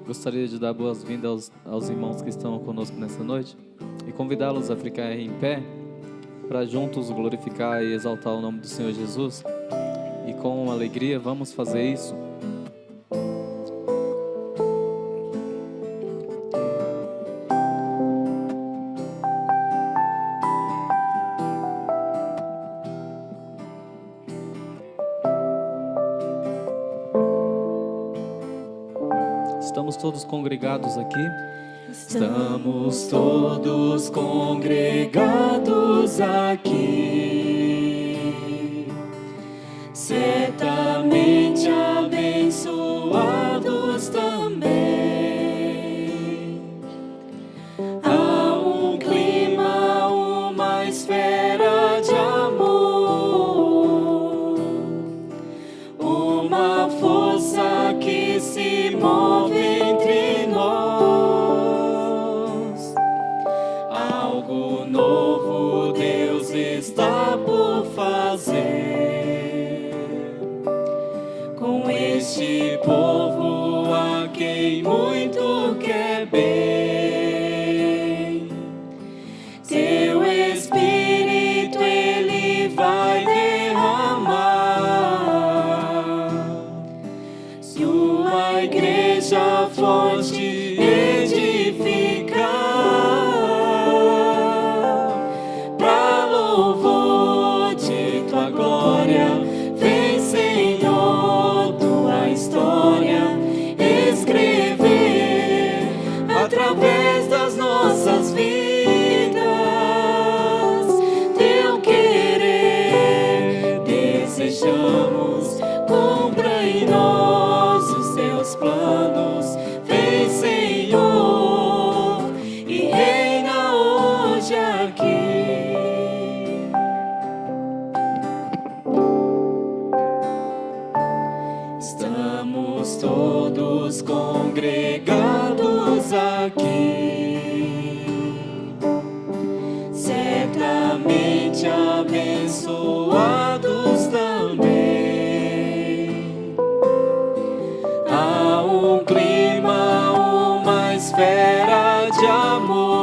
Gostaria de dar boas-vindas aos irmãos que estão conosco nessa noite e convidá-los a ficar em pé para juntos glorificar e exaltar o nome do Senhor Jesus. E com alegria vamos fazer isso. Estamos todos congregados aqui. Estamos todos congregados aqui, certamente abençoados também. Há um clima, uma esfera de amor, uma força que se move entre nós. Algo novo Deus está por fazer com este povo a quem muito quer bem. Teu Espírito Ele vai derramar, sua igreja forte edificar, pra louvor de tua glória. Vem, Senhor, tua história escrever através das nossas vidas. Teu querer desejamos, cumpra em nós os teus planos. Vem, Senhor, e reina hoje aqui. Estamos todos congregados aqui, certamente abençoados também. Há um clima, uma esfera de amor,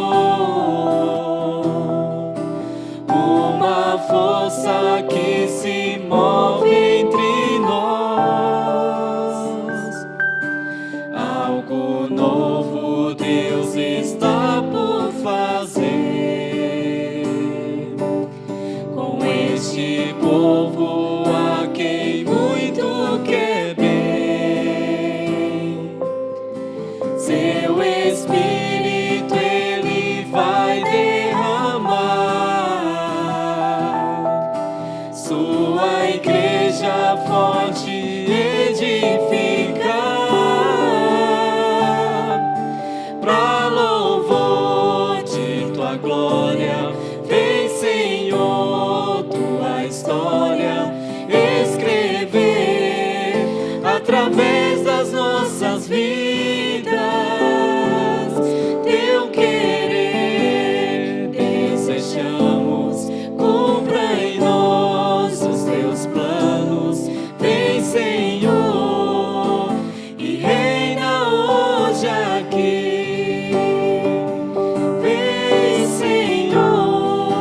uma força que se move entre nós. Algo novo Deus está por fazer com este povo a quem muito quer bem. Seu Espírito Ele vai derramar, sua igreja forte edificar, pra louvor de tua glória. Vem, Senhor, tua história escrever através das nossas vidas. Teu querer desejamos, cumpra em nós os teus planos. Vem, Senhor, e reina hoje aqui. Vem, Senhor,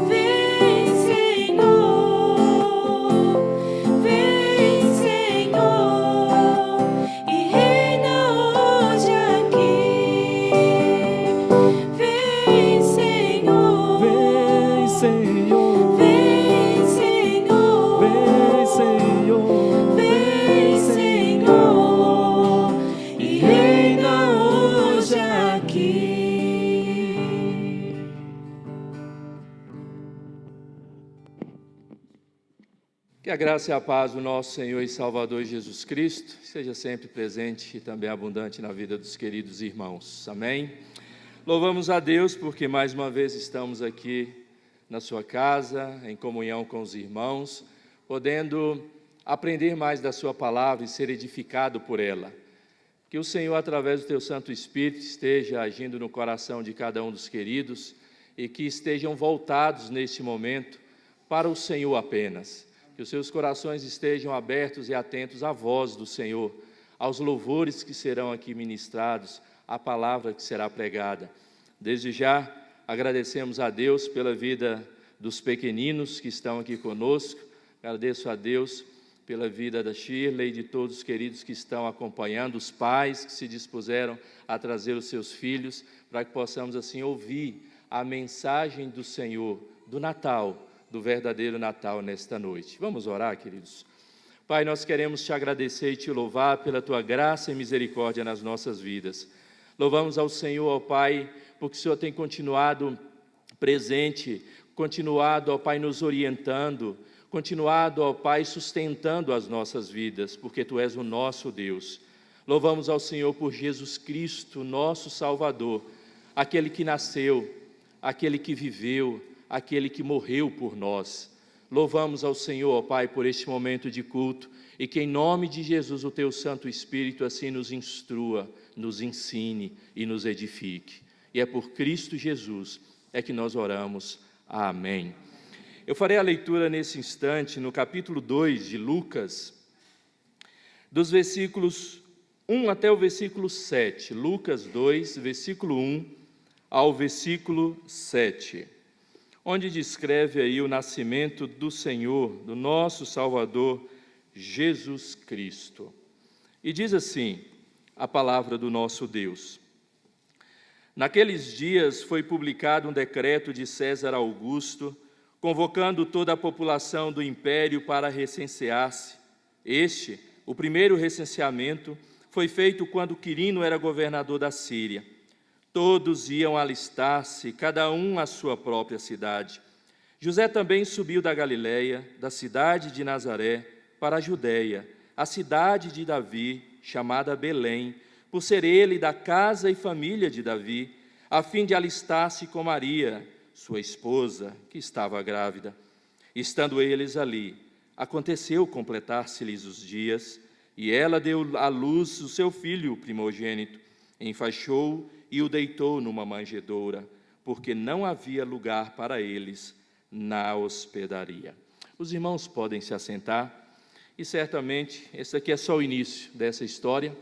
vem, Senhor, vem, Senhor, e reina hoje aqui. Vem, Senhor, Vem, Senhor, vem, Senhor, vem, Senhor, vem, Senhor, e reina hoje aqui. Que a graça e a paz do nosso Senhor e Salvador Jesus Cristo seja sempre presente e também abundante na vida dos queridos irmãos. Amém? Louvamos a Deus porque mais uma vez estamos aqui na sua casa, em comunhão com os irmãos, podendo aprender mais da sua palavra e ser edificado por ela. Que o Senhor, através do teu Santo Espírito, esteja agindo no coração de cada um dos queridos e que estejam voltados neste momento para o Senhor apenas. Que os seus corações estejam abertos e atentos à voz do Senhor, aos louvores que serão aqui ministrados, à palavra que será pregada. Desde já, agradecemos a Deus pela vida dos pequeninos que estão aqui conosco. Agradeço a Deus pela vida da Shirley e de todos os queridos que estão acompanhando, os pais que se dispuseram a trazer os seus filhos, para que possamos assim ouvir a mensagem do Senhor, do Natal, do verdadeiro Natal nesta noite. Vamos orar, queridos? Pai, nós queremos te agradecer e te louvar pela tua graça e misericórdia nas nossas vidas. Louvamos ao Senhor, ó Pai, porque o Senhor tem continuado presente, continuado, ó Pai, nos orientando, continuado, ó Pai, sustentando as nossas vidas, porque Tu és o nosso Deus. Louvamos ao Senhor por Jesus Cristo, nosso Salvador, aquele que nasceu, aquele que viveu, aquele que morreu por nós. Louvamos ao Senhor, ó Pai, por este momento de culto, e que em nome de Jesus o Teu Santo Espírito assim nos instrua, nos ensine e nos edifique. E é por Cristo Jesus é que nós oramos. Amém. Eu farei a leitura nesse instante, no capítulo 2 de Lucas, dos versículos 1 até o versículo 7. Lucas 2, versículo 1 ao versículo 7. Onde descreve aí o nascimento do Senhor, do nosso Salvador, Jesus Cristo. E diz assim a palavra do nosso Deus: Naqueles dias foi publicado um decreto de César Augusto, convocando toda a população do império para recensear-se. O primeiro recenseamento, foi feito quando Quirino era governador da Síria. Todos iam alistar-se, cada um à sua própria cidade. José também subiu da Galiléia, da cidade de Nazaré, para a Judéia, a cidade de Davi, chamada Belém, por ser ele da casa e família de Davi, a fim de alistar-se com Maria, sua esposa, que estava grávida. Estando eles ali, aconteceu completar-se-lhes os dias, e ela deu à luz o seu filho primogênito, enfaixou e o deitou numa manjedoura, porque não havia lugar para eles na hospedaria. Os irmãos podem se assentar, e certamente esse aqui é só o início dessa história.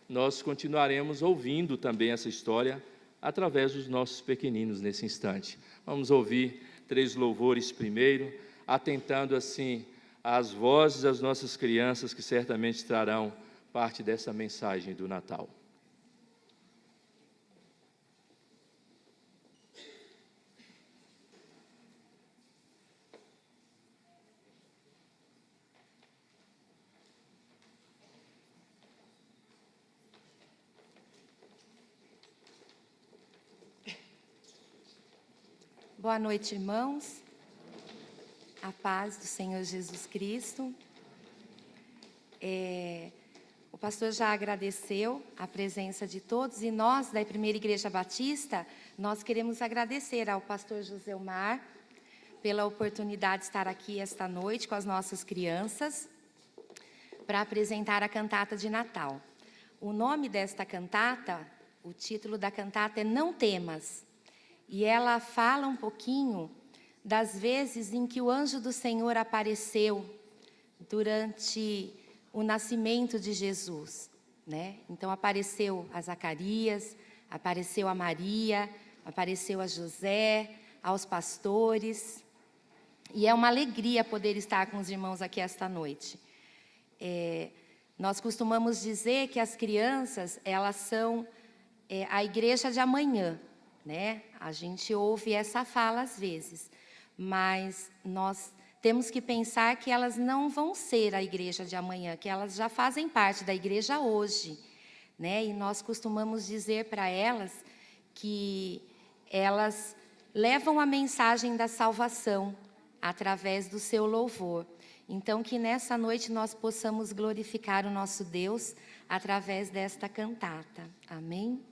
Nós continuaremos ouvindo também essa história através dos nossos pequeninos nesse instante. Vamos ouvir 3 louvores primeiro, atentando assim às vozes das nossas crianças, que certamente trarão parte dessa mensagem do Natal. Boa noite, irmãos. A paz do Senhor Jesus Cristo. O pastor já agradeceu a presença de todos, e nós, da Primeira Igreja Batista, nós queremos agradecer ao pastor Joselmar pela oportunidade de estar aqui esta noite com as nossas crianças para apresentar a cantata de Natal. O nome desta cantata, o título da cantata é Não Temas. E ela fala um pouquinho das vezes em que o anjo do Senhor apareceu durante o nascimento de Jesus, né? Então apareceu a Zacarias, apareceu a Maria, apareceu a José, aos pastores. E é uma alegria poder estar com os irmãos aqui esta noite. Nós costumamos dizer que as crianças, elas são a igreja de amanhã, né? A gente ouve essa fala às vezes, mas nós temos que pensar que elas não vão ser a igreja de amanhã, que elas já fazem parte da igreja hoje, né? E nós costumamos dizer para elas que elas levam a mensagem da salvação através do seu louvor. Então, que nessa noite nós possamos glorificar o nosso Deus através desta cantata. Amém?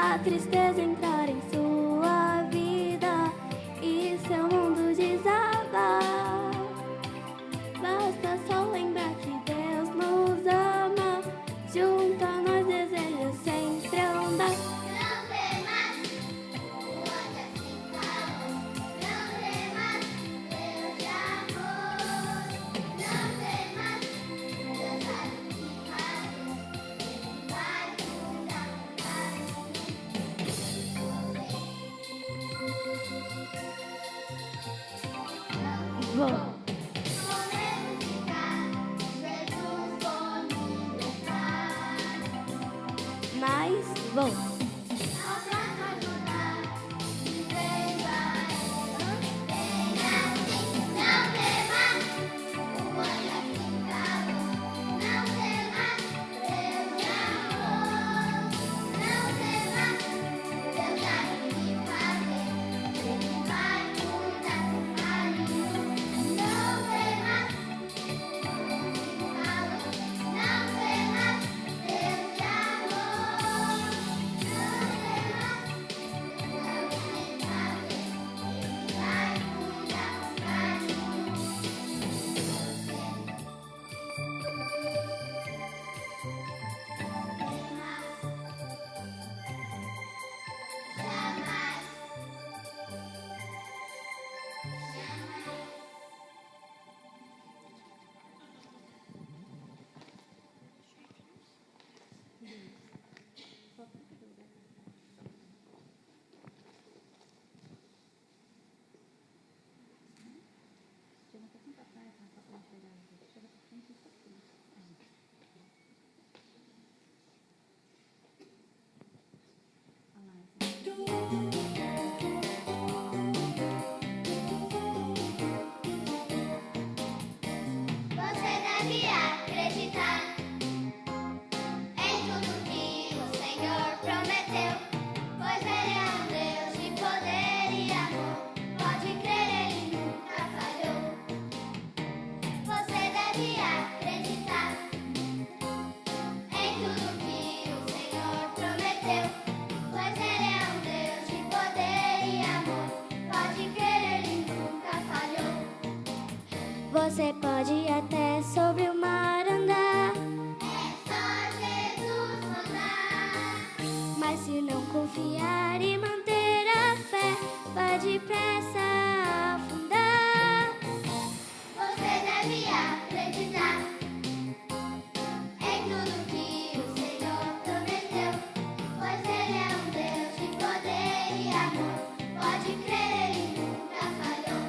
a tristeza entrar em sua vida e seu mundo desabar. Basta só lembrar que Deus nos ama, junto a nós deseja sempre andar. Não temas, o anjo assim falou. Não temas, Deus de amor. Não temas, Deus sabe o que fazer. Ele vai cuidar de você. Vou. Podemos ficar, Jesus for me levar. Mas vou. Não pra ajudar, dizendo a ela, vem assim, não temas, o anjo assim falou. Não temas, Deus de amor. Não temas, Deus sabe o que fazer. Ele vai cuidar com carinho. Não temas, não temas, Deus de amor. Não temas, Deus vai fazer. Ele vai cuidar com carinho. Jamais, você deve acreditar em tudo que o Senhor prometeu, pois Ele é um Deus de poder e amor. Pode crer, Ele nunca falhou. Você deve acreditar em tudo que o Senhor prometeu, pois Ele é um Deus de poder e amor. Pode crer, Ele nunca falhou. Você pode até sobre o mar andar, É só Jesus mandar. mas se não confiar e manter a fé, vai depressa afundar. Você deve acreditar em tudo que o Senhor prometeu, pois Ele é um Deus de poder e amor. Pode crer, Ele nunca falhou.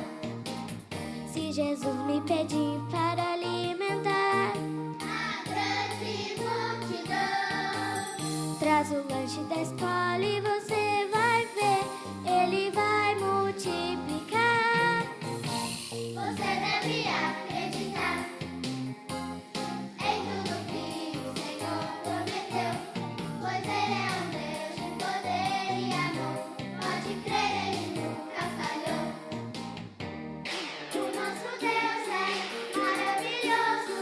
Se Jesus me pedir para alimentar, A grande multidão, traz o lanche da escola e você vai ver, Ele vai multiplicar. você deve acreditar em tudo que o Senhor prometeu, pois Ele é um Deus de poder e amor. Pode crer, Ele nunca falhou. O nosso Deus é maravilhoso,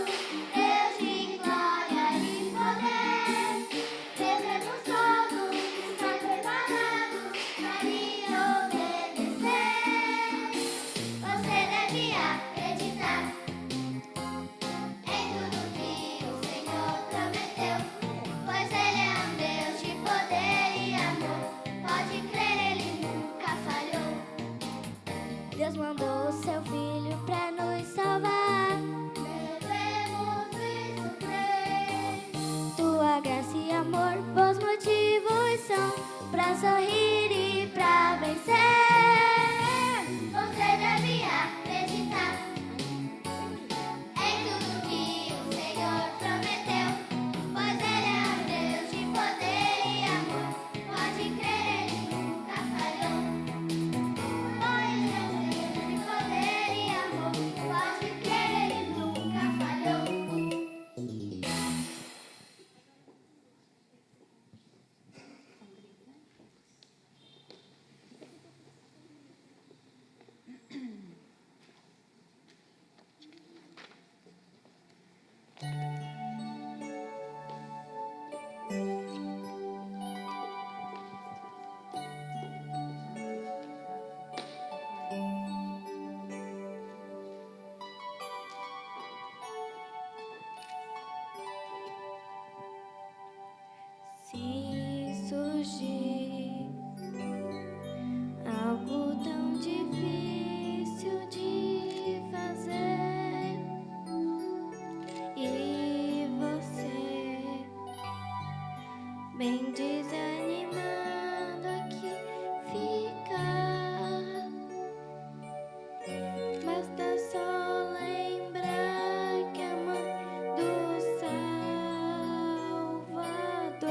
Deus de glória e poder. Devemos todos estar preparados para lhe obedecer. Você deve acreditar em tudo que o Senhor prometeu, pois Ele é um Deus de poder e amor. Pode crer, Ele nunca falhou. Deus mandou o seu filho para nos salvar. Devemos isso crer. Tua graça e amor, bons motivos são pra sorrir e pra vencer. Você deve acreditar em tudo que o Senhor prometeu, pois Ele é um Deus de poder e amor. Pode crer, Ele nunca falhou. Pois é um Deus de poder e amor. Pode crer, Ele nunca falhou. nem desanimando aqui ficar. Basta só lembrar que a mão do Salvador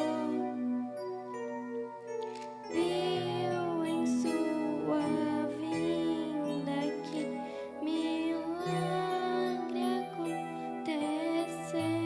viu em sua vinda que milagre acontecer.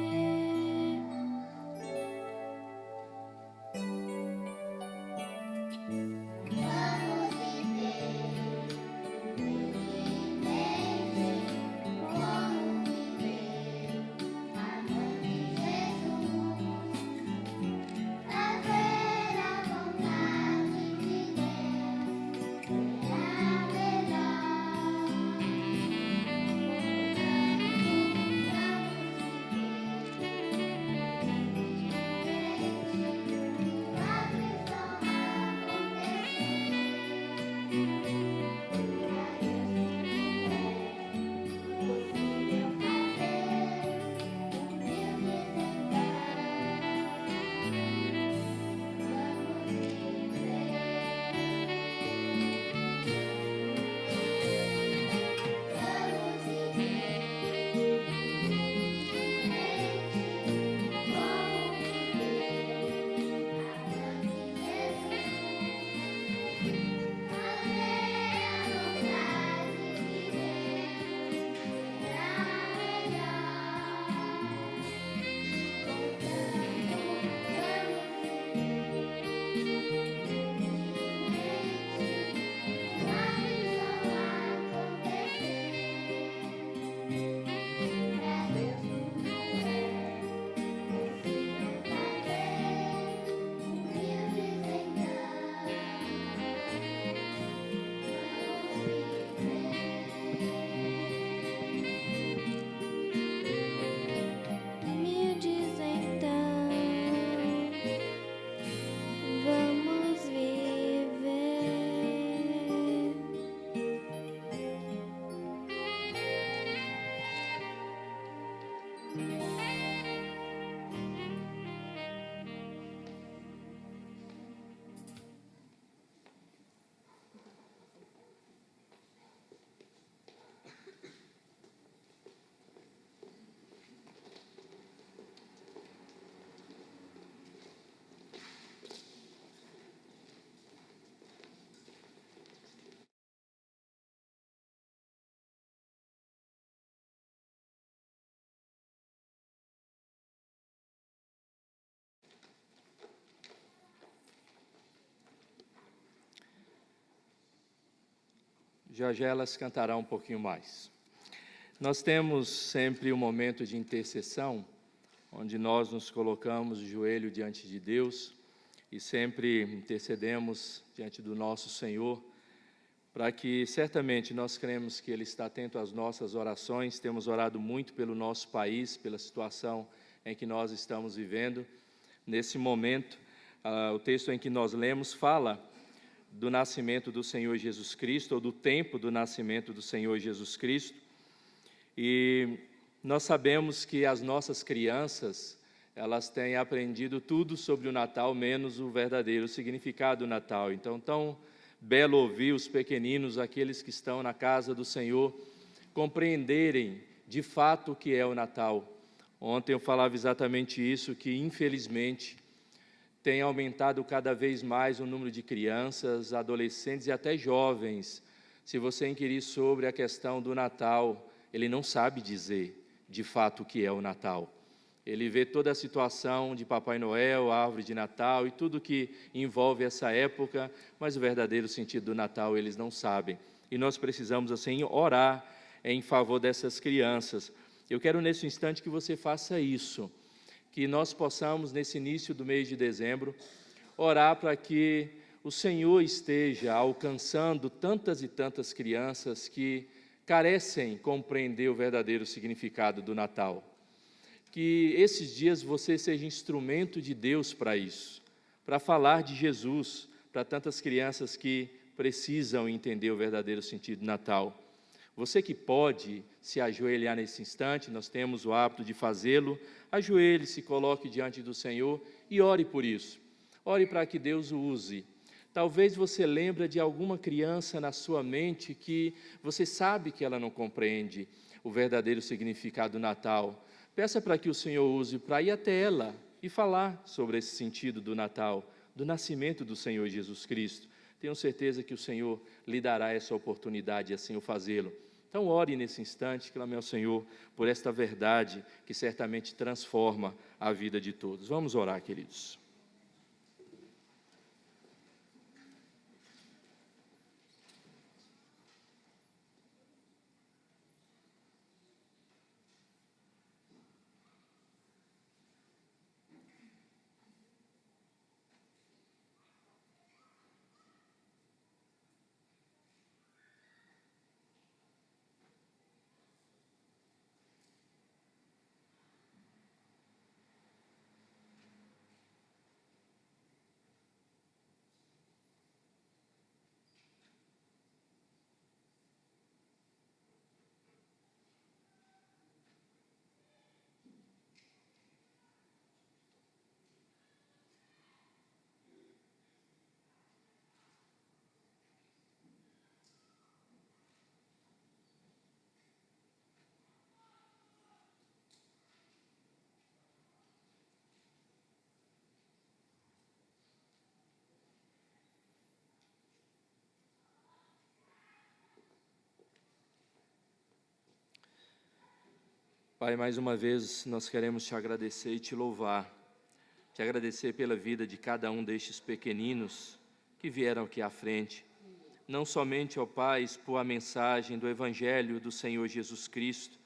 Me diz então, vamos viver. Já já elas cantarão um pouquinho mais. Nós temos sempre um momento de intercessão, onde nós nos colocamos de joelho diante de Deus e sempre intercedemos diante do nosso Senhor, para que certamente nós cremos que Ele está atento às nossas orações. Temos orado muito pelo nosso país, pela situação em que nós estamos vivendo. Nesse momento, o texto em que nós lemos fala do nascimento do Senhor Jesus Cristo, ou do tempo do nascimento do Senhor Jesus Cristo. E nós sabemos que as nossas crianças, elas têm aprendido tudo sobre o Natal, menos o verdadeiro significado do Natal. Então, tão belo ouvir os pequeninos, aqueles que estão na casa do Senhor, compreenderem de fato o que é o Natal. Ontem eu falava exatamente isso, que infelizmente tem aumentado cada vez mais o número de crianças, adolescentes e até jovens. Se você inquirir sobre a questão do Natal, ele não sabe dizer de fato o que é o Natal. Ele vê toda a situação de Papai Noel, árvore de Natal e tudo que envolve essa época, mas o verdadeiro sentido do Natal eles não sabem. E nós precisamos, assim, orar em favor dessas crianças. Eu quero nesse instante que você faça isso, que nós possamos, nesse início do mês de dezembro, orar para que o Senhor esteja alcançando tantas e tantas crianças que carecem compreender o verdadeiro significado do Natal. Que esses dias você seja instrumento de Deus para isso, para falar de Jesus, para tantas crianças que precisam entender o verdadeiro sentido do Natal. Você que pode se ajoelhar nesse instante, nós temos o hábito de fazê-lo, ajoelhe, se coloque diante do Senhor e ore por isso. Ore para que Deus o use. Talvez você lembre de alguma criança na sua mente que você sabe que ela não compreende o verdadeiro significado do Natal. Peça para que o Senhor use para ir até ela e falar sobre esse sentido do Natal, do nascimento do Senhor Jesus Cristo. Tenho certeza que o Senhor lhe dará essa oportunidade e assim o fazê-lo. Então ore nesse instante, clame ao Senhor por esta verdade que certamente transforma a vida de todos. Vamos orar, queridos. Pai, mais uma vez nós queremos te agradecer e te louvar. Te agradecer pela vida de cada um destes pequeninos que vieram aqui à frente. Não somente, ó Pai, expor a mensagem do Evangelho do Senhor Jesus Cristo,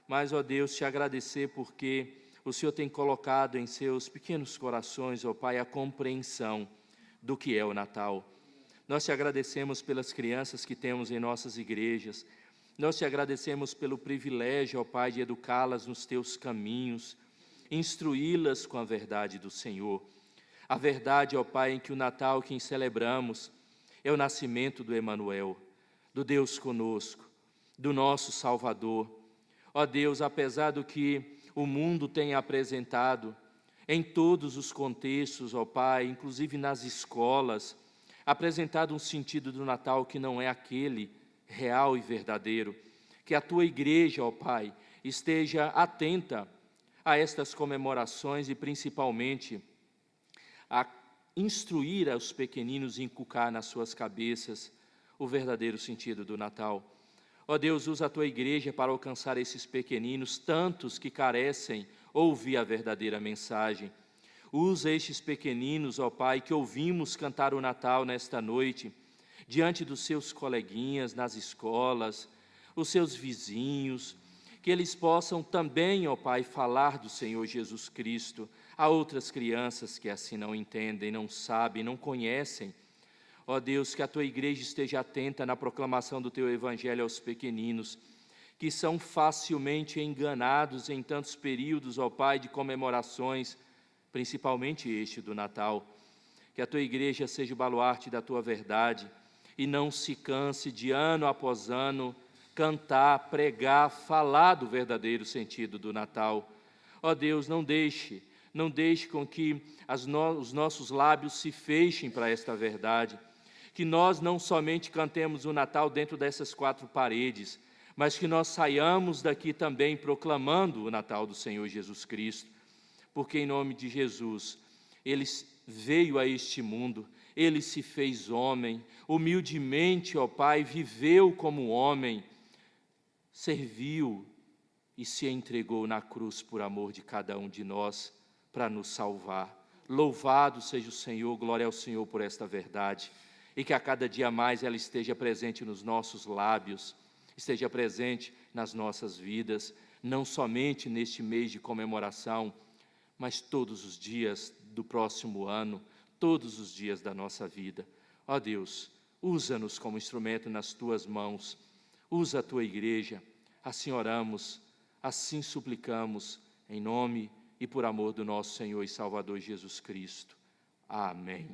mas, ó Deus, te agradecer porque o Senhor tem colocado em seus pequenos corações, ó Pai, a compreensão do que é o Natal. Nós te agradecemos pelas crianças que temos em nossas igrejas. Nós te agradecemos pelo privilégio, ó Pai, de educá-las nos teus caminhos, instruí-las com a verdade do Senhor. A verdade, ó Pai, em que o Natal que celebramos é o nascimento do Emanuel, do Deus conosco, do nosso Salvador. Ó Deus, apesar do que o mundo tem apresentado em todos os contextos, ó Pai, inclusive nas escolas, apresentado um sentido do Natal que não é aquele real e verdadeiro, que a tua igreja, ó Pai, esteja atenta a estas comemorações e principalmente a instruir aos pequeninos e inculcar nas suas cabeças o verdadeiro sentido do Natal. Ó Deus, usa a tua igreja para alcançar esses pequeninos, tantos que carecem ouvir a verdadeira mensagem. Usa estes pequeninos, ó Pai, que ouvimos cantar o Natal nesta noite, diante dos seus coleguinhas nas escolas, os seus vizinhos, que eles possam também, ó Pai, falar do Senhor Jesus Cristo a outras crianças que assim não entendem, não sabem, não conhecem. Ó Deus, que a tua igreja esteja atenta na proclamação do teu evangelho aos pequeninos, que são facilmente enganados em tantos períodos, ó Pai, de comemorações, principalmente este do Natal. Que a tua igreja seja o baluarte da tua verdade, e não se canse de ano após ano cantar, pregar, falar do verdadeiro sentido do Natal. Ó Deus, não deixe com que os nossos lábios se fechem para esta verdade, que nós não somente cantemos o Natal dentro dessas quatro paredes, mas que nós saiamos daqui também proclamando o Natal do Senhor Jesus Cristo, porque em nome de Jesus, Ele veio a este mundo, Ele se fez homem, humildemente, ó Pai, viveu como homem, serviu e se entregou na cruz por amor de cada um de nós, para nos salvar. Louvado seja o Senhor, glória ao Senhor por esta verdade, e que a cada dia mais ela esteja presente nos nossos lábios, esteja presente nas nossas vidas, não somente neste mês de comemoração, mas todos os dias do próximo ano, todos os dias da nossa vida. Ó Deus, usa-nos como instrumento nas tuas mãos, usa a tua igreja, assim oramos, assim suplicamos, em nome e por amor do nosso Senhor e Salvador Jesus Cristo. Amém.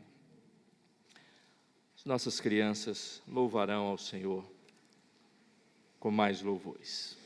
As nossas crianças louvarão ao Senhor com mais louvores.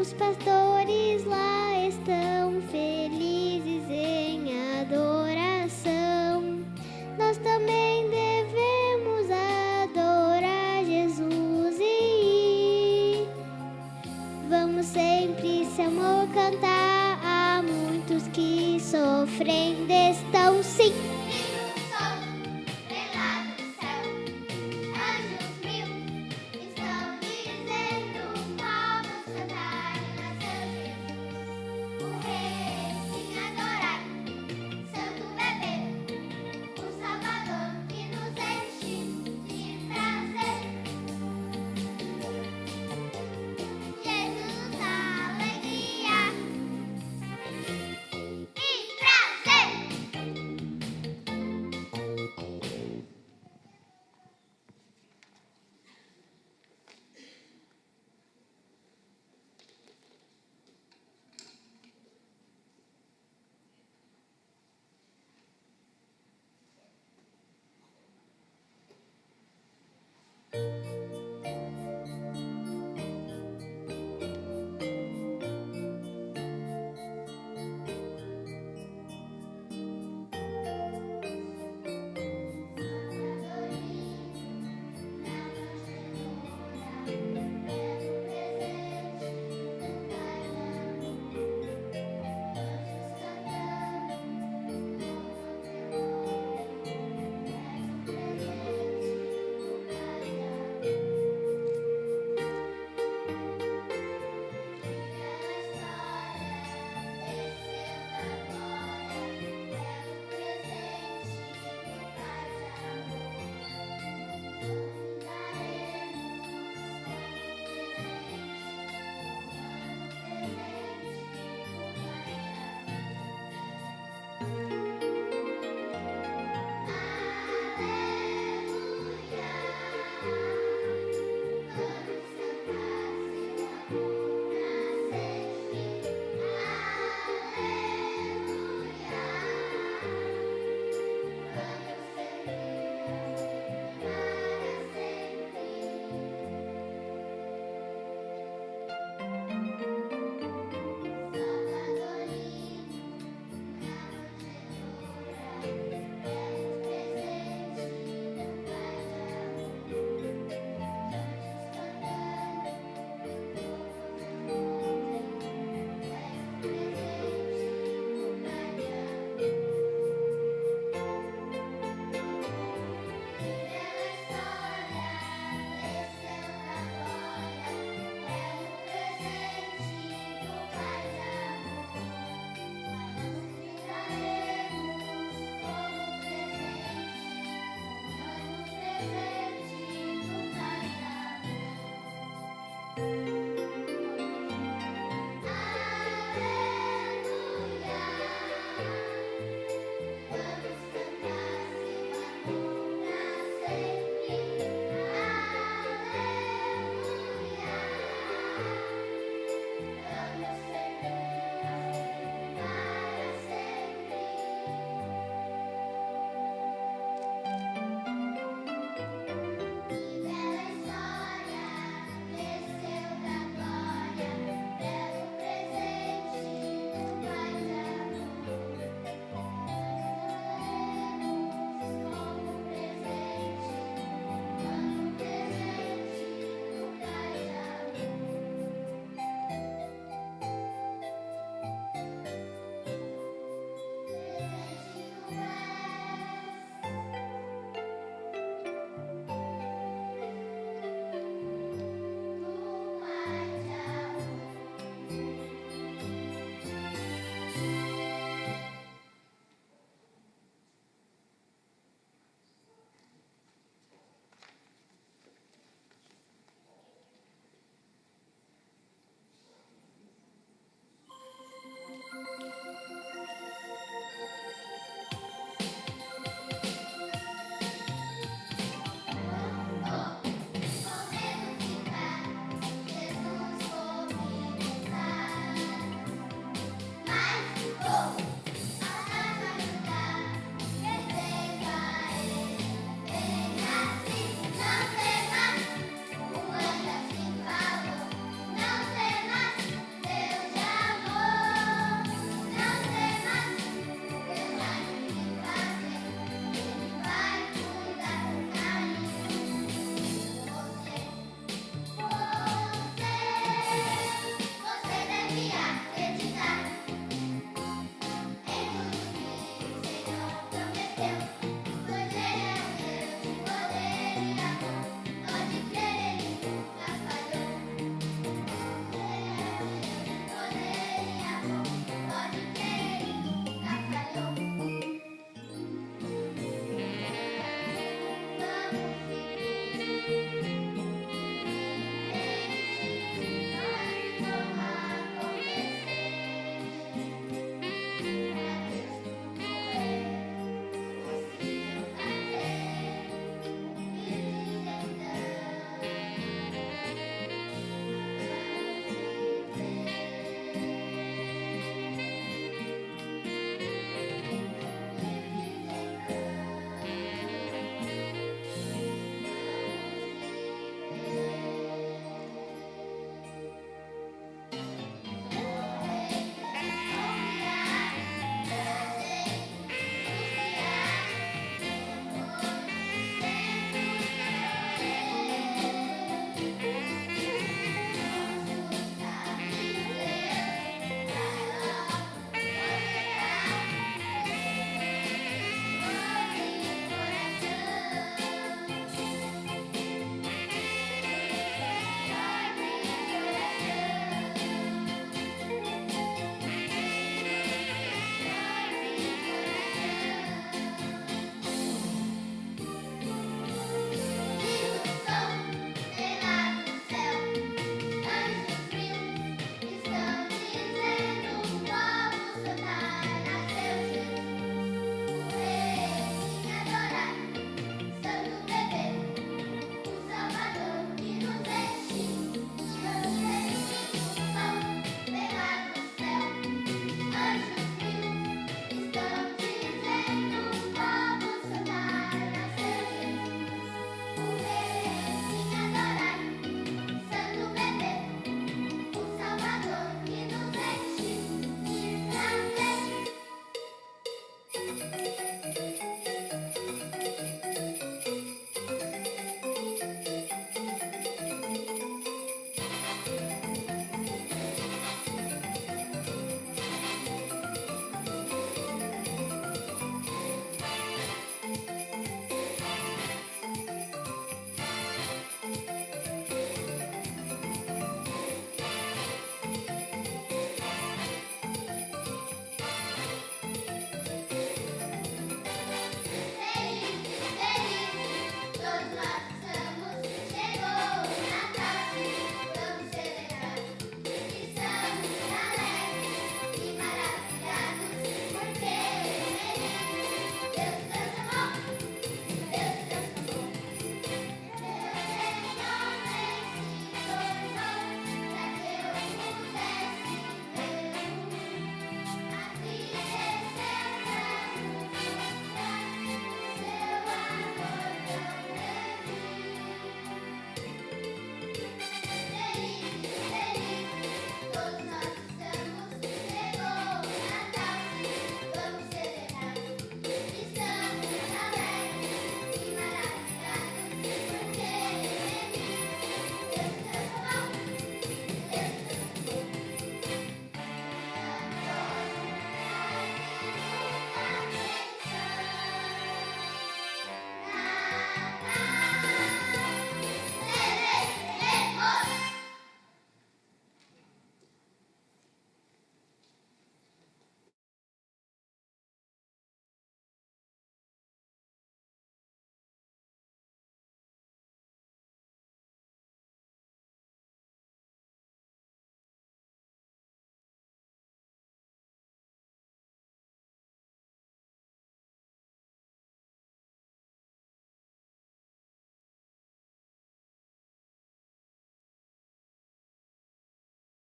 Os pastores lá estão felizes em adoração. Nós também devemos adorar Jesus e vamos sempre seu amor cantar. Há muitos que sofrendo estão sim.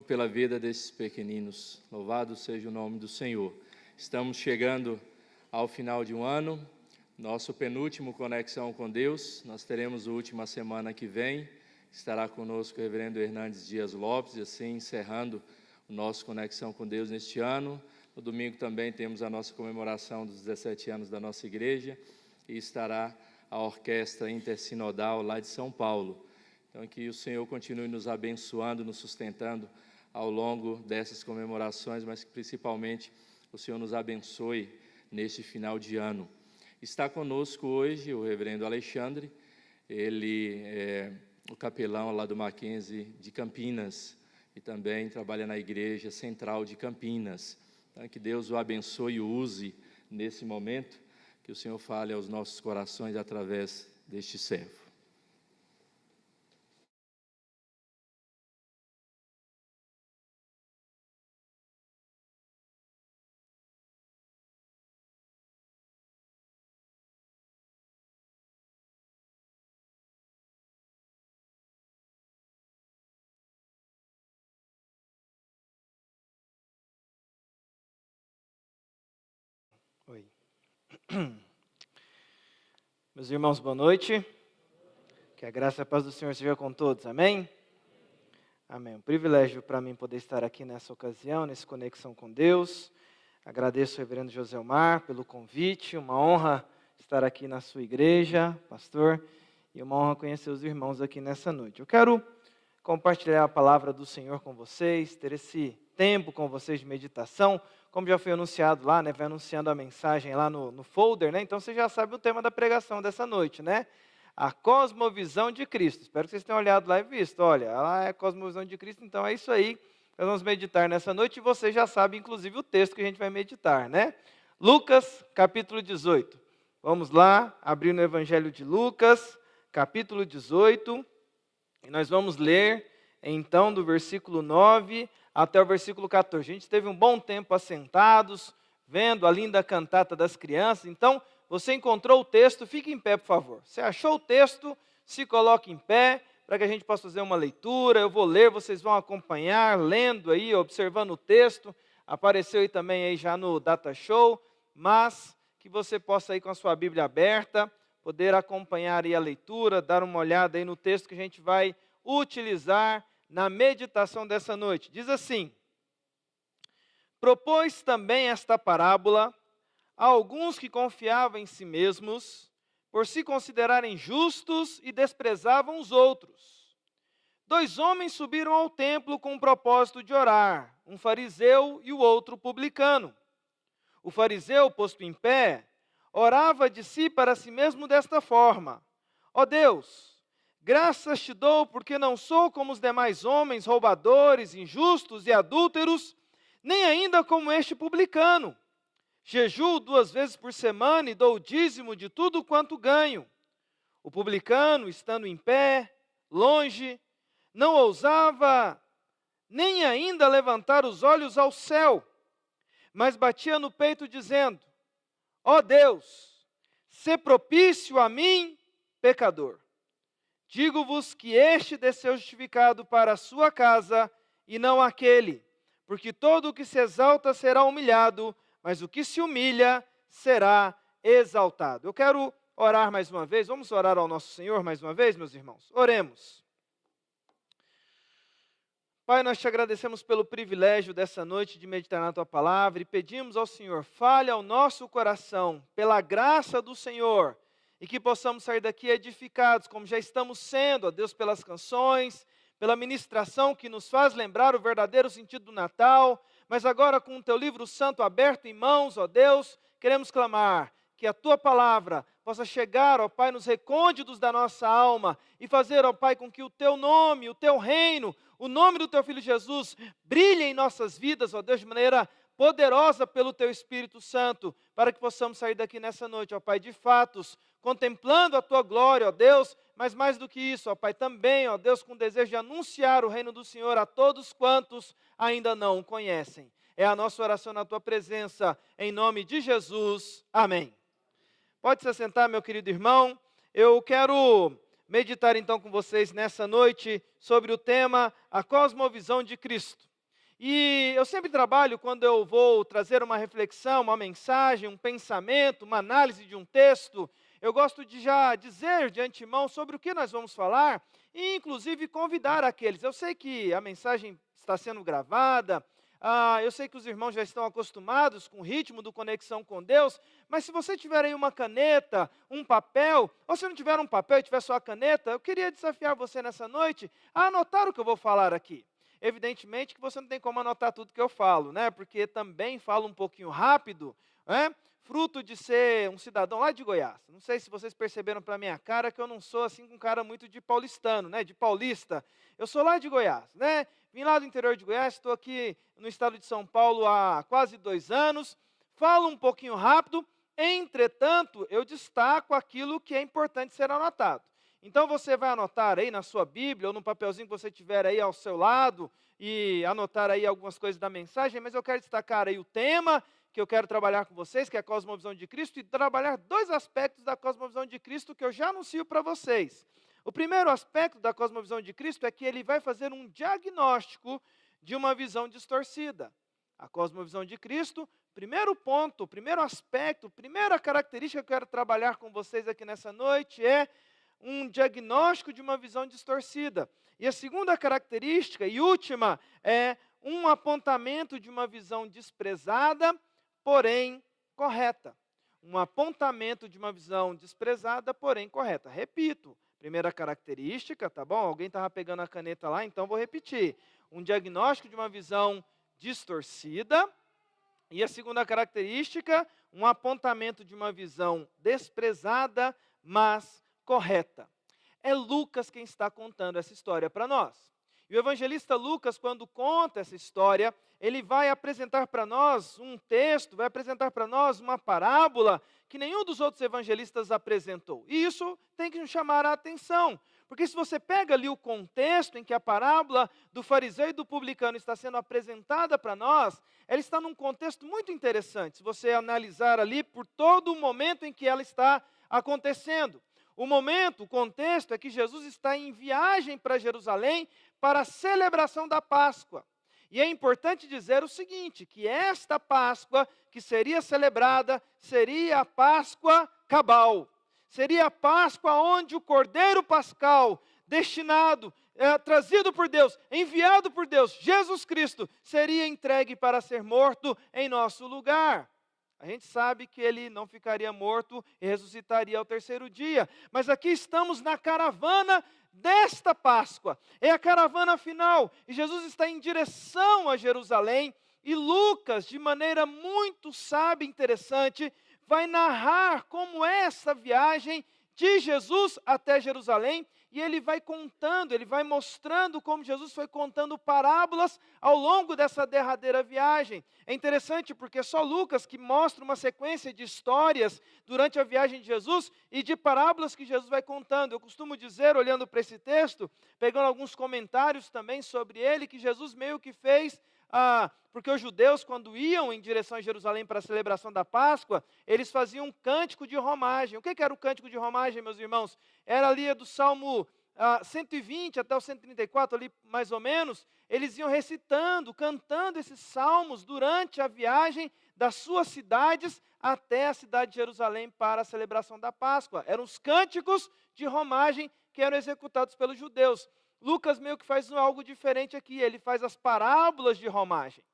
pela vida desses pequeninos. Louvado seja o nome do Senhor. Estamos chegando ao final de um ano, nosso penúltimo Conexão com Deus. Nós teremos a última semana que vem. Estará conosco o reverendo Hernandes Dias Lopes, e assim encerrando o nosso Conexão com Deus neste ano. No domingo também temos a nossa comemoração dos 17 anos da nossa igreja, e estará a Orquestra Intersinodal lá de São Paulo. Então, que o Senhor continue nos abençoando, nos sustentando ao longo dessas comemorações, mas que principalmente o Senhor nos abençoe neste final de ano. Está conosco hoje o reverendo Alexandre, ele é o capelão lá do Mackenzie de Campinas e também trabalha na Igreja Central de Campinas. Então, que Deus o abençoe e o use nesse momento, que o Senhor fale aos nossos corações através deste servo. Oi. Meus irmãos, boa noite. Que a graça e a paz do Senhor seja com todos. Amém? Amém. Um privilégio para mim poder estar aqui nessa ocasião, nessa conexão com Deus. Agradeço ao reverendo Joselmar pelo convite. Uma honra estar aqui na sua igreja, pastor, e uma honra conhecer os irmãos aqui nessa noite. Eu quero compartilhar a palavra do Senhor com vocês, ter esse tempo com vocês de meditação. Como já foi anunciado lá, né, vai anunciando a mensagem lá no folder, né? Então você já sabe o tema da pregação dessa noite, né? A cosmovisão de Cristo. Espero que vocês tenham olhado lá e visto. Olha, ela é a cosmovisão de Cristo, então é isso aí. Nós vamos meditar nessa noite e você já sabe, inclusive, o texto que a gente vai meditar, né? Lucas, capítulo 18. Vamos lá, abrir no Evangelho de Lucas, capítulo 18. E nós vamos ler, então, do versículo 9 até o versículo 14. A gente teve um bom tempo assentados, vendo a linda cantata das crianças. Então, você encontrou o texto, fique em pé, por favor. Você achou o texto, se coloque em pé, para que a gente possa fazer uma leitura. Eu vou ler, vocês vão acompanhar, lendo aí, observando o texto. Apareceu aí também aí já no Data Show, mas que você possa aí com a sua Bíblia aberta, poder acompanhar aí a leitura, dar uma olhada aí no texto que a gente vai utilizar na meditação dessa noite. Diz assim: propôs também esta parábola a alguns que confiavam em si mesmos, por se considerarem justos e desprezavam os outros. 2 homens subiram ao templo com o propósito de orar, um fariseu e o outro publicano. O fariseu, posto em pé, orava de si para si mesmo desta forma: ó Deus, graças te dou, porque não sou como os demais homens, roubadores, injustos e adúlteros, nem ainda como este publicano. Jejuo 2 vezes por semana e dou o dízimo de tudo quanto ganho. O publicano, estando em pé, longe, não ousava nem ainda levantar os olhos ao céu, mas batia no peito dizendo: ó Deus, sê propício a mim, pecador. Digo-vos que este desceu justificado para a sua casa, e não aquele, porque todo o que se exalta será humilhado, mas o que se humilha será exaltado. Eu quero orar mais uma vez, vamos orar ao nosso Senhor mais uma vez, meus irmãos? Oremos. Pai, nós te agradecemos pelo privilégio dessa noite de meditar na Tua Palavra e pedimos ao Senhor, fale ao nosso coração, pela graça do Senhor, e que possamos sair daqui edificados, como já estamos sendo, ó Deus, pelas canções, pela ministração que nos faz lembrar o verdadeiro sentido do Natal, mas agora com o Teu livro santo aberto em mãos, ó Deus, queremos clamar que a Tua Palavra possa chegar, ó Pai, nos recônditos da nossa alma e fazer, ó Pai, com que o Teu nome, o Teu reino, o nome do Teu Filho Jesus brilhe em nossas vidas, ó Deus, de maneira poderosa pelo Teu Espírito Santo, para que possamos sair daqui nessa noite, ó Pai, de fatos, contemplando a Tua glória, ó Deus, mas mais do que isso, ó Pai, também, ó Deus, com o desejo de anunciar o reino do Senhor a todos quantos ainda não o conhecem. É a nossa oração na Tua presença, em nome de Jesus. Amém. Pode se assentar, meu querido irmão. Eu quero meditar então com vocês nessa noite sobre o tema A Cosmovisão de Cristo. E eu sempre trabalho quando eu vou trazer uma reflexão, uma mensagem, um pensamento, uma análise de um texto. Eu gosto de já dizer de antemão sobre o que nós vamos falar e, inclusive, convidar aqueles. Eu sei que a mensagem está sendo gravada, eu sei que os irmãos já estão acostumados com o ritmo do Conexão com Deus, mas se você tiver aí uma caneta, um papel, ou se não tiver um papel e tiver só a caneta, eu queria desafiar você nessa noite a anotar o que eu vou falar aqui. Evidentemente que você não tem como anotar tudo que eu falo, né? Porque também falo um pouquinho rápido, né? Fruto de ser um cidadão lá de Goiás. Não sei se vocês perceberam pela minha cara que eu não sou assim um cara muito de paulistano, né? De paulista. Eu sou lá de Goiás, né? Vim lá do interior de Goiás, estou aqui no estado de São Paulo há quase 2 anos. Falo um pouquinho rápido, entretanto, eu destaco aquilo que é importante ser anotado. Então você vai anotar aí na sua Bíblia ou no papelzinho que você tiver aí ao seu lado e anotar aí algumas coisas da mensagem, mas eu quero destacar aí o tema que eu quero trabalhar com vocês, que é a cosmovisão de Cristo, e trabalhar 2 aspectos da cosmovisão de Cristo que eu já anuncio para vocês. O primeiro aspecto da cosmovisão de Cristo é que ele vai fazer um diagnóstico de uma visão distorcida. A cosmovisão de Cristo, primeiro ponto, primeiro aspecto, primeira característica que eu quero trabalhar com vocês aqui nessa noite é um diagnóstico de uma visão distorcida. E a segunda característica e última é um apontamento de uma visão desprezada, porém correta. Um apontamento de uma visão desprezada, porém correta. Repito, primeira característica, tá bom? Alguém estava pegando a caneta lá, então vou repetir. Um diagnóstico de uma visão distorcida. E a segunda característica, um apontamento de uma visão desprezada, mas correta. É Lucas quem está contando essa história para nós. E o evangelista Lucas, quando conta essa história, ele vai apresentar para nós um texto, vai apresentar para nós uma parábola que nenhum dos outros evangelistas apresentou. E isso tem que nos chamar a atenção, porque se você pega ali o contexto em que a parábola do fariseu e do publicano está sendo apresentada para nós, ela está num contexto muito interessante, se você analisar ali por todo o momento em que ela está acontecendo. O momento, o contexto é que Jesus está em viagem para Jerusalém para a celebração da Páscoa. E é importante dizer o seguinte, que esta Páscoa que seria celebrada seria a Páscoa cabal. Seria a Páscoa onde o Cordeiro Pascal, destinado, trazido por Deus, enviado por Deus, Jesus Cristo, seria entregue para ser morto em nosso lugar. A gente sabe que ele não ficaria morto e ressuscitaria ao 3º dia. Mas aqui estamos na caravana desta Páscoa. É a caravana final. E Jesus está em direção a Jerusalém. E Lucas, de maneira muito sábia e interessante, vai narrar como é essa viagem de Jesus até Jerusalém. E ele vai contando, ele vai mostrando como Jesus foi contando parábolas ao longo dessa derradeira viagem. É interessante porque só Lucas que mostra uma sequência de histórias durante a viagem de Jesus e de parábolas que Jesus vai contando. Eu costumo dizer, olhando para esse texto, pegando alguns comentários também sobre ele, que Jesus meio que fez... porque os judeus, quando iam em direção a Jerusalém para a celebração da Páscoa, eles faziam um cântico de romagem. O que era o cântico de romagem, meus irmãos? Era ali do Salmo 120 até o 134, ali mais ou menos, eles iam recitando, cantando esses salmos durante a viagem das suas cidades até a cidade de Jerusalém para a celebração da Páscoa. Eram os cânticos de romagem que eram executados pelos judeus. Lucas meio que faz algo diferente aqui, ele faz as parábolas de romagem.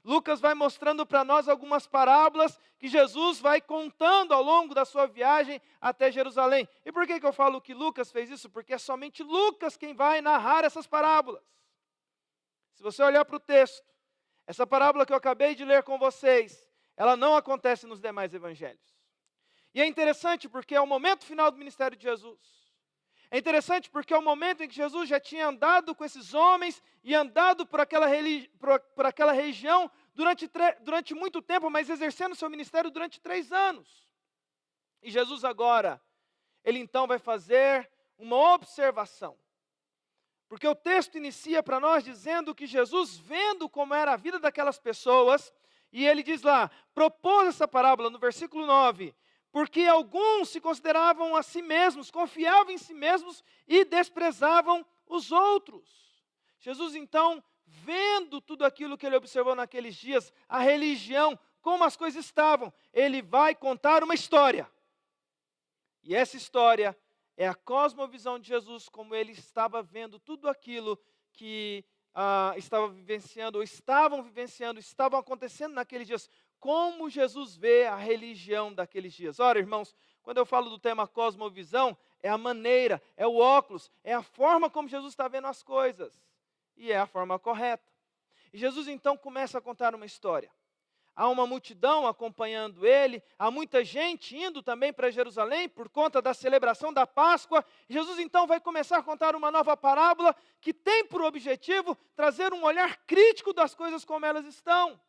Lucas vai mostrando para nós algumas parábolas que Jesus vai contando ao longo da sua viagem até Jerusalém. E por que eu falo que Lucas fez isso? Porque é somente Lucas quem vai narrar essas parábolas. Se você olhar para o texto, essa parábola que eu acabei de ler com vocês, ela não acontece nos demais evangelhos. E é interessante porque é o momento final do ministério de Jesus. É interessante porque é o momento em que Jesus já tinha andado com esses homens e andado por aquela região durante muito tempo, mas exercendo seu ministério durante 3 anos. E Jesus agora, ele então vai fazer uma observação. Porque o texto inicia para nós dizendo que Jesus, vendo como era a vida daquelas pessoas, e ele diz lá, propôs essa parábola no versículo 9, porque alguns se consideravam a si mesmos, confiavam em si mesmos e desprezavam os outros. Jesus então vendo tudo aquilo que ele observou naqueles dias, a religião, como as coisas estavam, ele vai contar uma história. E essa história é a cosmovisão de Jesus, como ele estava vendo tudo aquilo que estava vivenciando, ou estavam vivenciando, estavam acontecendo naqueles dias. Como Jesus vê a religião daqueles dias. Ora, irmãos, quando eu falo do tema cosmovisão, é a maneira, é o óculos, é a forma como Jesus está vendo as coisas. E é a forma correta. E Jesus então começa a contar uma história. Há uma multidão acompanhando ele, há muita gente indo também para Jerusalém por conta da celebração da Páscoa. Jesus então vai começar a contar uma nova parábola que tem por objetivo trazer um olhar crítico das coisas como elas estão.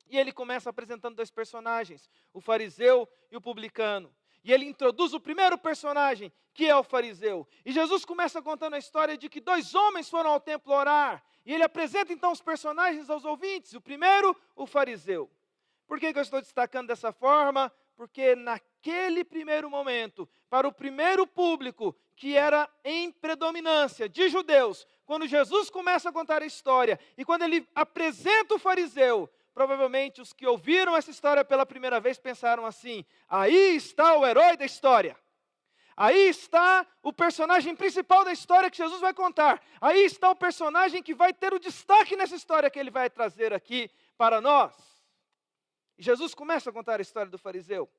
E ele começa apresentando dois personagens, o fariseu e o publicano. E ele introduz o primeiro personagem, que é o fariseu. E Jesus começa contando a história de que dois homens foram ao templo orar. E ele apresenta então os personagens aos ouvintes. O primeiro, o fariseu. Por que eu estou destacando dessa forma? Porque naquele primeiro momento, para o primeiro público que era em predominância de judeus, quando Jesus começa a contar a história, e quando ele apresenta o fariseu, provavelmente os que ouviram essa história pela primeira vez pensaram assim: aí está o herói da história. Aí está o personagem principal da história que Jesus vai contar. Aí está o personagem que vai ter o destaque nessa história que ele vai trazer aqui para nós. E Jesus começa a contar a história do fariseu.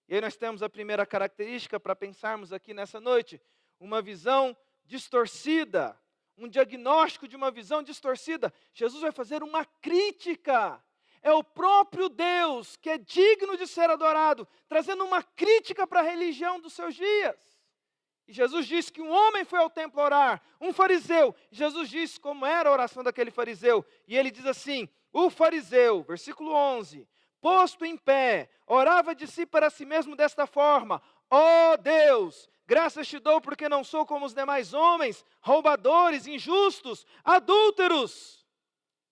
E aí nós temos a primeira característica para pensarmos aqui nessa noite. Uma visão distorcida. Um diagnóstico de uma visão distorcida. Jesus vai fazer uma crítica. É o próprio Deus que é digno de ser adorado, trazendo uma crítica para a religião dos seus dias. E Jesus disse que um homem foi ao templo orar, um fariseu. Jesus disse como era a oração daquele fariseu. E ele diz assim, o fariseu, versículo 11, posto em pé, orava de si para si mesmo desta forma: ó Deus, graças te dou porque não sou como os demais homens, roubadores, injustos, adúlteros.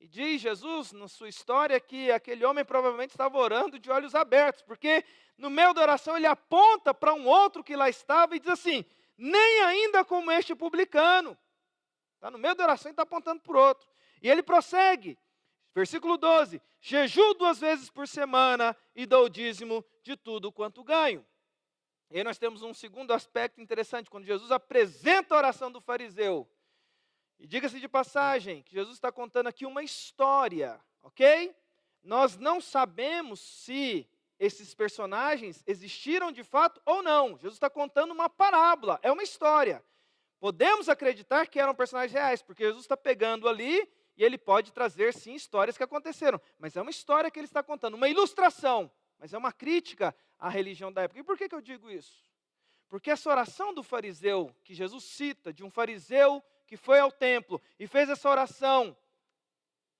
E diz Jesus, na sua história, que aquele homem provavelmente estava orando de olhos abertos, porque no meio da oração ele aponta para um outro que lá estava e diz assim, nem ainda como este publicano. Está no meio da oração e está apontando para o outro. E ele prossegue, versículo 12, jejuo 2 vezes por semana e dou o dízimo de tudo quanto ganho. E aí nós temos um segundo aspecto interessante, quando Jesus apresenta a oração do fariseu. E diga-se de passagem, que Jesus está contando aqui uma história, ok? Nós não sabemos se esses personagens existiram de fato ou não. Jesus está contando uma parábola, é uma história. Podemos acreditar que eram personagens reais, porque Jesus está pegando ali e ele pode trazer sim histórias que aconteceram. Mas é uma história que ele está contando, uma ilustração, mas é uma crítica à religião da época. E por que eu digo isso? Porque essa oração do fariseu, que Jesus cita, de um fariseu que foi ao templo e fez essa oração,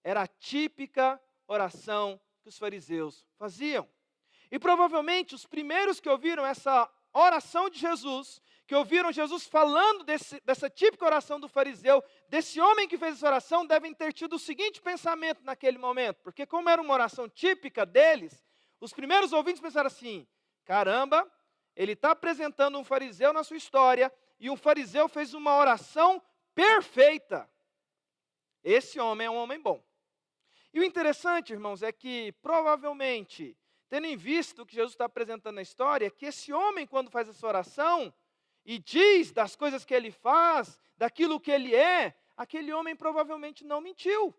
era a típica oração que os fariseus faziam. E provavelmente os primeiros que ouviram essa oração de Jesus, que ouviram Jesus falando dessa típica oração do fariseu, desse homem que fez essa oração, devem ter tido o seguinte pensamento naquele momento, porque como era uma oração típica deles, os primeiros ouvintes pensaram assim, caramba, ele está apresentando um fariseu na sua história, e um fariseu fez uma oração perfeita. Esse homem é um homem bom. E o interessante, irmãos, é que provavelmente, tendo em vista o que Jesus está apresentando na história, que esse homem, quando faz essa oração e diz das coisas que ele faz, daquilo que ele é, aquele homem provavelmente não mentiu.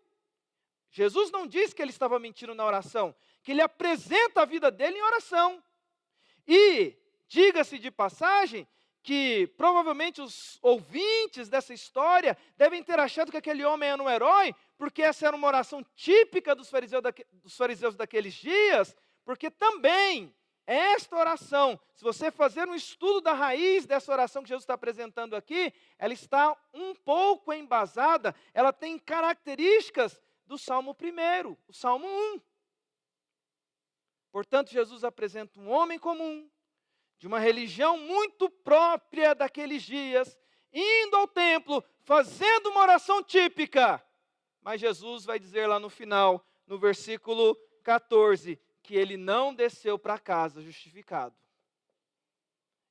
Jesus não diz que ele estava mentindo na oração, que ele apresenta a vida dele em oração. E, diga-se de passagem, que provavelmente os ouvintes dessa história devem ter achado que aquele homem era um herói, porque essa era uma oração típica dos fariseus daqueles dias, porque também esta oração, se você fazer um estudo da raiz dessa oração que Jesus está apresentando aqui, ela está um pouco embasada, ela tem características do Salmo 1, o Salmo 1. Portanto, Jesus apresenta um homem comum, de uma religião muito própria daqueles dias, indo ao templo, fazendo uma oração típica. Mas Jesus vai dizer lá no final, no versículo 14, que ele não desceu para casa justificado.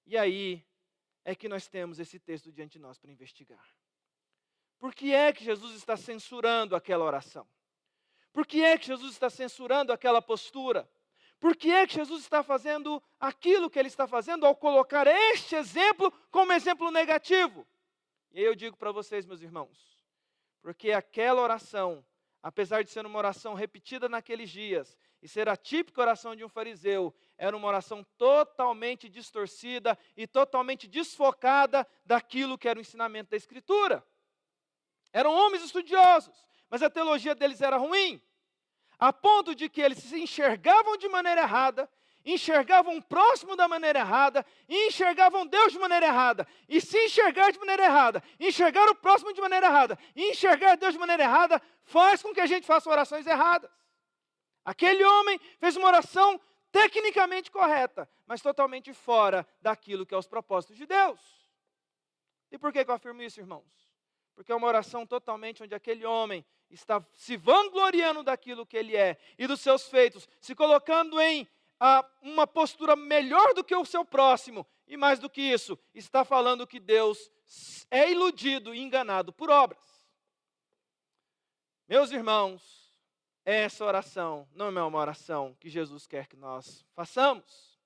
E aí é que nós temos esse texto diante de nós para investigar. Por que é que Jesus está censurando aquela oração? Por que é que Jesus está censurando aquela postura? Por que é que Jesus está fazendo aquilo que ele está fazendo ao colocar este exemplo como exemplo negativo? E aí eu digo para vocês, meus irmãos, porque aquela oração, apesar de ser uma oração repetida naqueles dias e ser a típica oração de um fariseu, era uma oração totalmente distorcida e totalmente desfocada daquilo que era o ensinamento da Escritura. Eram homens estudiosos, mas a teologia deles era ruim, a ponto de que eles se enxergavam de maneira errada, enxergavam o próximo da maneira errada, e enxergavam Deus de maneira errada. E se enxergar de maneira errada, enxergar o próximo de maneira errada, e enxergar Deus de maneira errada, faz com que a gente faça orações erradas. Aquele homem fez uma oração tecnicamente correta, mas totalmente fora daquilo que é os propósitos de Deus. E por que eu afirmo isso, irmãos? Porque é uma oração totalmente onde aquele homem está se vangloriando daquilo que ele é e dos seus feitos, se colocando em uma postura melhor do que o seu próximo, e mais do que isso, está falando que Deus é iludido e enganado por obras. Meus irmãos, essa oração não é uma oração que Jesus quer que nós façamos.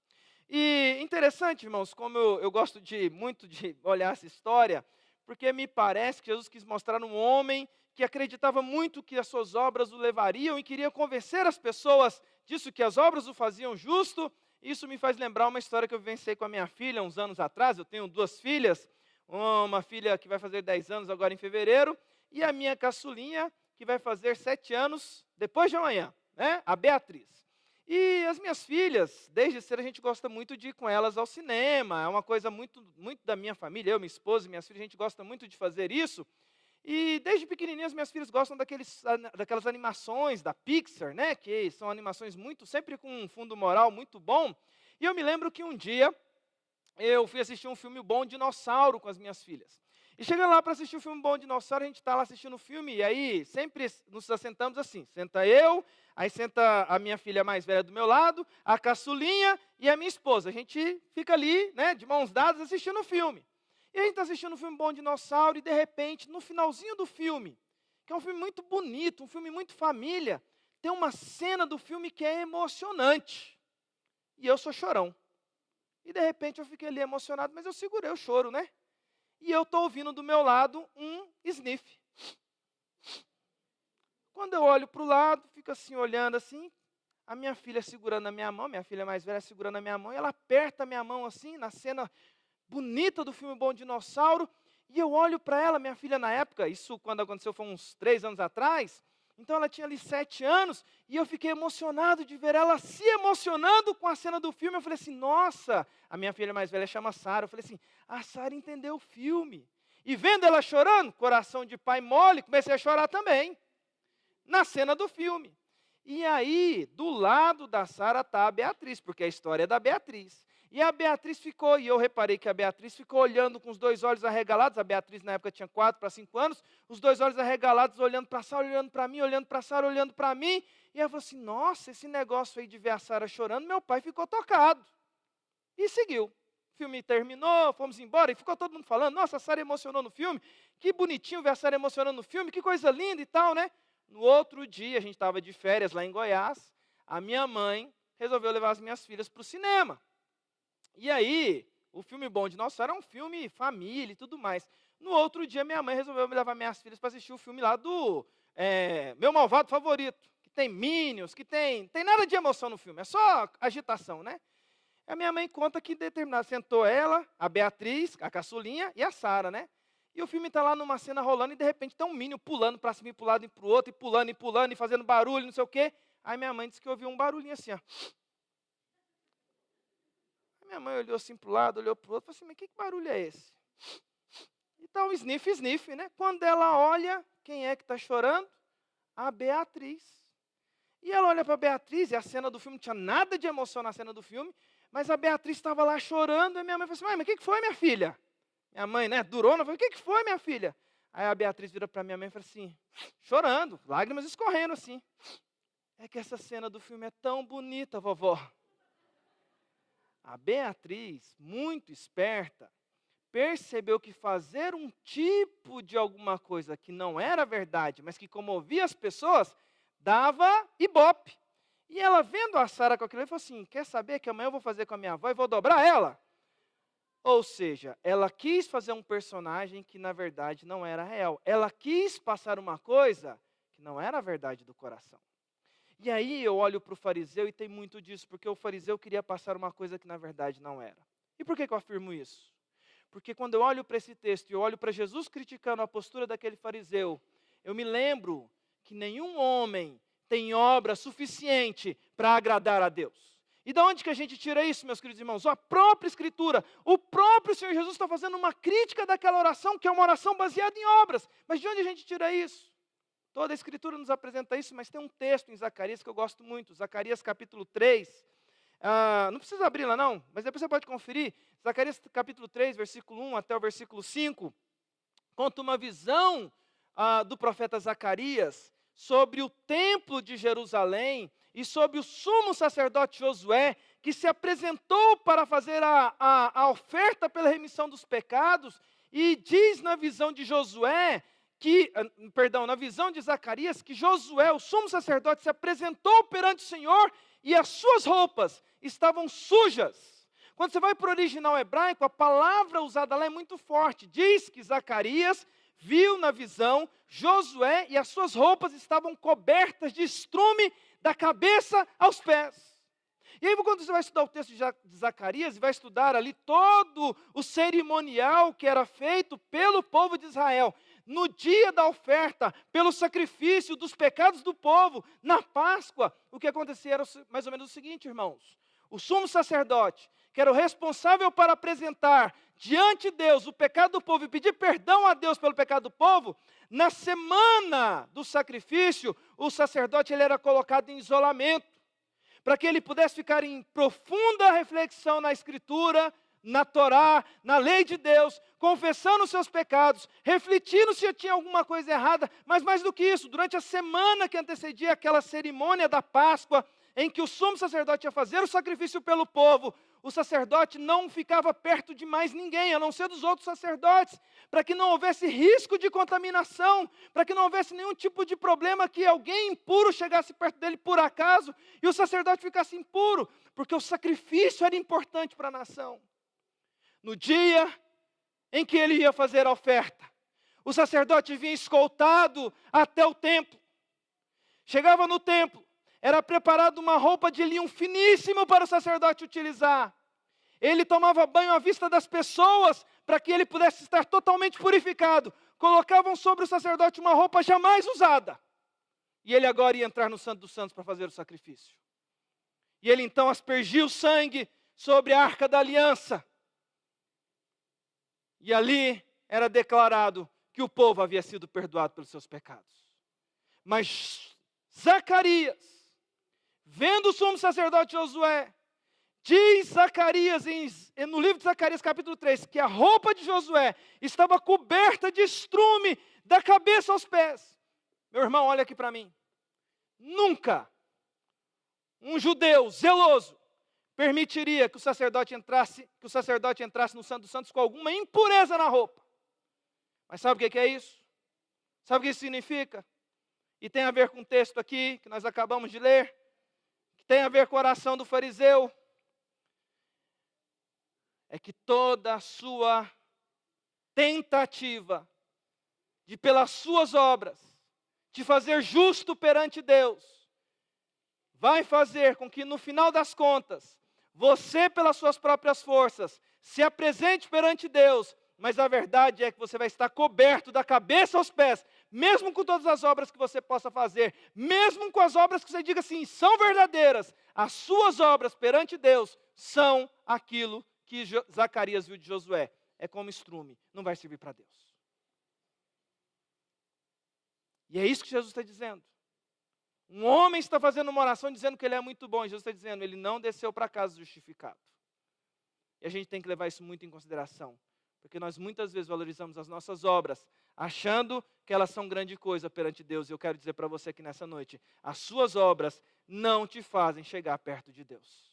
E interessante, irmãos, como eu gosto muito de olhar essa história, porque me parece que Jesus quis mostrar um homem que acreditava muito que as suas obras o levariam e queria convencer as pessoas disso, que as obras o faziam justo. Isso me faz lembrar uma história que eu vivenciei com a minha filha uns anos atrás. Eu tenho 2 filhas, uma filha que vai fazer 10 anos agora em fevereiro, e a minha caçulinha, que vai fazer 7 anos depois de amanhã, né? A Beatriz. E as minhas filhas, desde cedo a gente gosta muito de ir com elas ao cinema, é uma coisa muito da minha família, eu, minha esposa e minhas filhas, a gente gosta muito de fazer isso. E desde pequenininhas minhas filhas gostam daquelas animações da Pixar, né, que são animações sempre com um fundo moral muito bom. E eu me lembro que um dia eu fui assistir um filme Bom Dinossauro com as minhas filhas. E chegando lá para assistir o filme Bom Dinossauro, a gente está lá assistindo o filme, e aí sempre nos assentamos assim, senta eu, aí senta a minha filha mais velha do meu lado, a caçulinha e a minha esposa. A gente fica ali, né, de mãos dadas, assistindo o filme. E a gente está assistindo o filme Bom Dinossauro, e de repente, no finalzinho do filme, que é um filme muito bonito, um filme muito família, tem uma cena do filme que é emocionante. E eu sou chorão. E de repente eu fiquei ali emocionado, mas eu segurei o choro, né? E eu estou ouvindo do meu lado um sniff. Quando eu olho para o lado, fico assim, olhando assim, a minha filha segurando a minha mão, minha filha mais velha segurando a minha mão, e ela aperta a minha mão assim, na cena bonita do filme Bom Dinossauro, e eu olho para ela, minha filha na época, isso quando aconteceu foi uns 3 anos atrás, então ela tinha ali 7 anos, e eu fiquei emocionado de ver ela se emocionando com a cena do filme. Eu falei assim, nossa, a minha filha mais velha chama Sara, eu falei assim, a Sara entendeu o filme. E vendo ela chorando, coração de pai mole, comecei a chorar também, na cena do filme. E aí, do lado da Sara está a Beatriz, porque a história é da Beatriz. E a Beatriz ficou, e eu reparei que a Beatriz ficou olhando com os 2 olhos arregalados. A Beatriz na época tinha 4 para 5 anos, os 2 olhos arregalados, olhando para a Sara, olhando para mim, olhando para a Sara, olhando para mim. E ela falou assim, nossa, esse negócio aí de ver a Sara chorando, meu pai ficou tocado. E seguiu. O filme terminou, fomos embora, e ficou todo mundo falando, nossa, a Sara emocionou no filme, que bonitinho ver a Sara emocionando no filme, que coisa linda e tal, né? No outro dia, a gente estava de férias lá em Goiás, a minha mãe resolveu levar as minhas filhas para o cinema. E aí, o filme Bom Dinossauro era um filme família e tudo mais. No outro dia, minha mãe resolveu me levar minhas filhas para assistir o filme lá do Meu Malvado Favorito, que tem Minions, que tem nada de emoção no filme, é só agitação, né? A minha mãe conta que determinado sentou ela, a Beatriz, a caçulinha e a Sara, né? E o filme está lá numa cena rolando e de repente tem um Minion pulando para cima e para o lado e para o outro, e pulando e fazendo barulho, não sei o quê. Aí minha mãe disse que ouviu um barulhinho assim, ó. Minha mãe olhou assim para o lado, olhou para o outro, falou assim, mas que barulho é esse? E tá um sniff, né? Quando ela olha, quem é que está chorando? A Beatriz. E ela olha para a Beatriz, e a cena do filme não tinha nada de emoção na cena do filme, mas a Beatriz estava lá chorando, e minha mãe falou assim, mãe, mas o que foi, minha filha? Minha mãe, né, durona, falou, o que foi, minha filha? Aí a Beatriz vira para minha mãe e fala assim, chorando, lágrimas escorrendo assim. É que essa cena do filme é tão bonita, vovó. A Beatriz, muito esperta, percebeu que fazer um tipo de alguma coisa que não era verdade, mas que comovia as pessoas, dava ibope. E ela, vendo a Sara com aquilo, falou assim, quer saber que amanhã eu vou fazer com a minha avó e vou dobrar ela? Ou seja, ela quis fazer um personagem que na verdade não era real. Ela quis passar uma coisa que não era a verdade do coração. E aí eu olho para o fariseu e tem muito disso, porque o fariseu queria passar uma coisa que na verdade não era. E por que eu afirmo isso? Porque quando eu olho para esse texto e eu olho para Jesus criticando a postura daquele fariseu, eu me lembro que nenhum homem tem obra suficiente para agradar a Deus. E de onde que a gente tira isso, meus queridos irmãos? A própria Escritura, o próprio Senhor Jesus está fazendo uma crítica daquela oração, que é uma oração baseada em obras. Mas de onde a gente tira isso? Toda a Escritura nos apresenta isso, mas tem um texto em Zacarias que eu gosto muito, Zacarias capítulo 3. Não precisa abrir lá não, mas depois você pode conferir. Zacarias capítulo 3, versículo 1 até o versículo 5, conta uma visão do profeta Zacarias sobre o templo de Jerusalém e sobre o sumo sacerdote Josué, que se apresentou para fazer a oferta pela remissão dos pecados, e diz na visão de Josué, na visão de Zacarias, que Josué, o sumo sacerdote, se apresentou perante o Senhor e as suas roupas estavam sujas. Quando você vai para o original hebraico, a palavra usada lá é muito forte. Diz que Zacarias viu na visão Josué e as suas roupas estavam cobertas de estrume da cabeça aos pés. E aí, quando você vai estudar o texto de Zacarias, e vai estudar ali todo o cerimonial que era feito pelo povo de Israel, no dia da oferta, pelo sacrifício dos pecados do povo, na Páscoa, o que acontecia era mais ou menos o seguinte, irmãos. O sumo sacerdote, que era o responsável para apresentar diante de Deus o pecado do povo e pedir perdão a Deus pelo pecado do povo, na semana do sacrifício, o sacerdote ele era colocado em isolamento, para que ele pudesse ficar em profunda reflexão na Escritura, na Torá, na lei de Deus, confessando os seus pecados, refletindo se tinha alguma coisa errada, mas mais do que isso, durante a semana que antecedia aquela cerimônia da Páscoa, em que o sumo sacerdote ia fazer o sacrifício pelo povo, o sacerdote não ficava perto de mais ninguém, a não ser dos outros sacerdotes, para que não houvesse risco de contaminação, para que não houvesse nenhum tipo de problema que alguém impuro chegasse perto dele por acaso, e o sacerdote ficasse impuro, porque o sacrifício era importante para a nação. No dia em que ele ia fazer a oferta, o sacerdote vinha escoltado até o templo. Chegava no templo, era preparada uma roupa de linho finíssimo para o sacerdote utilizar. Ele tomava banho à vista das pessoas, para que ele pudesse estar totalmente purificado. Colocavam sobre o sacerdote uma roupa jamais usada. E ele agora ia entrar no Santo dos Santos para fazer o sacrifício. E ele então aspergia o sangue sobre a Arca da Aliança. E ali era declarado que o povo havia sido perdoado pelos seus pecados. Mas Zacarias, vendo o sumo sacerdote Josué, diz Zacarias, no livro de Zacarias capítulo 3, que a roupa de Josué estava coberta de estrume da cabeça aos pés. Meu irmão, olha aqui para mim. Nunca um judeu zeloso permitiria que o sacerdote entrasse no Santo dos Santos com alguma impureza na roupa. Mas sabe o que é isso? Sabe o que isso significa? E tem a ver com o texto aqui, que nós acabamos de ler, que tem a ver com a oração do fariseu. É que toda a sua tentativa de, pelas suas obras, de fazer justo perante Deus, vai fazer com que, no final das contas, você, pelas suas próprias forças, se apresente perante Deus, mas a verdade é que você vai estar coberto da cabeça aos pés, mesmo com todas as obras que você possa fazer, mesmo com as obras que você diga assim, são verdadeiras, as suas obras perante Deus são aquilo que Zacarias viu de Josué. É como estrume, não vai servir para Deus. E é isso que Jesus está dizendo. Um homem está fazendo uma oração dizendo que ele é muito bom. E Jesus está dizendo, ele não desceu para casa justificado. E a gente tem que levar isso muito em consideração. Porque nós muitas vezes valorizamos as nossas obras, achando que elas são grande coisa perante Deus. E eu quero dizer para você aqui nessa noite, as suas obras não te fazem chegar perto de Deus.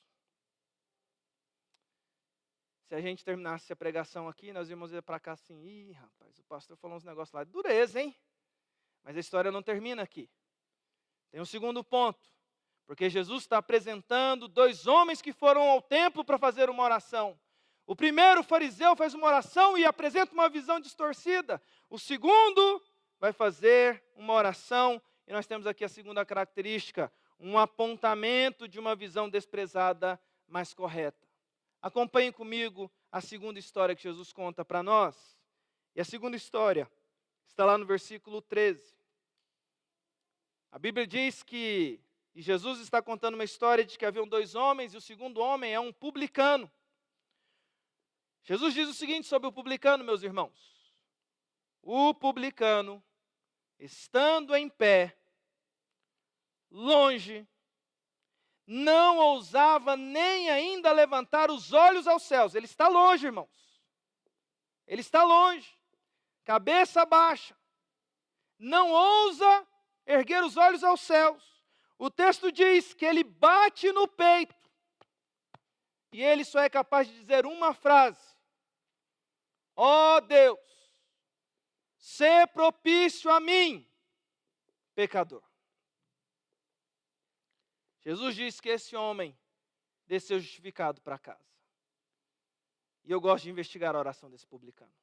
se a gente terminasse a pregação aqui, nós íamos ir para cá assim, ih, rapaz, o pastor falou uns negócios lá de dureza, hein? Mas a história não termina aqui. Tem um segundo ponto, porque Jesus está apresentando 2 homens que foram ao templo para fazer uma oração. O primeiro, o fariseu, faz uma oração e apresenta uma visão distorcida. O segundo vai fazer uma oração, e nós temos aqui a segunda característica, um apontamento de uma visão desprezada, mas correta. Acompanhem comigo a segunda história que Jesus conta para nós. E a segunda história está lá no versículo 13. A Bíblia diz que Jesus está contando uma história de que haviam 2 homens, e o segundo homem é um publicano. Jesus diz o seguinte sobre o publicano, meus irmãos. O publicano, estando em pé, longe, não ousava nem ainda levantar os olhos aos céus. Ele está longe, irmãos. Ele está longe, cabeça baixa. Não ousa erguer os olhos aos céus. O texto diz que ele bate no peito. E ele só é capaz de dizer uma frase. Ó Deus, sê propício a mim, pecador. Jesus disse que esse homem desceu justificado para casa. E eu gosto de investigar a oração desse publicano.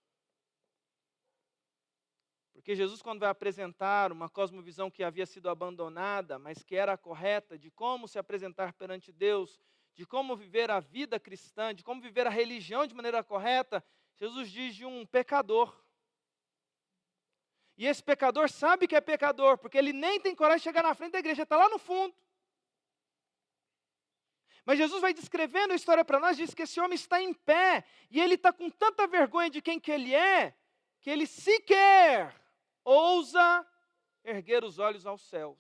Porque Jesus, quando vai apresentar uma cosmovisão que havia sido abandonada, mas que era a correta, de como se apresentar perante Deus, de como viver a vida cristã, de como viver a religião de maneira correta, Jesus diz de um pecador. E esse pecador sabe que é pecador, porque ele nem tem coragem de chegar na frente da igreja, está lá no fundo. Mas Jesus vai descrevendo a história para nós, diz que esse homem está em pé, e ele está com tanta vergonha de quem que ele é, que ele sequer ousa erguer os olhos aos céus.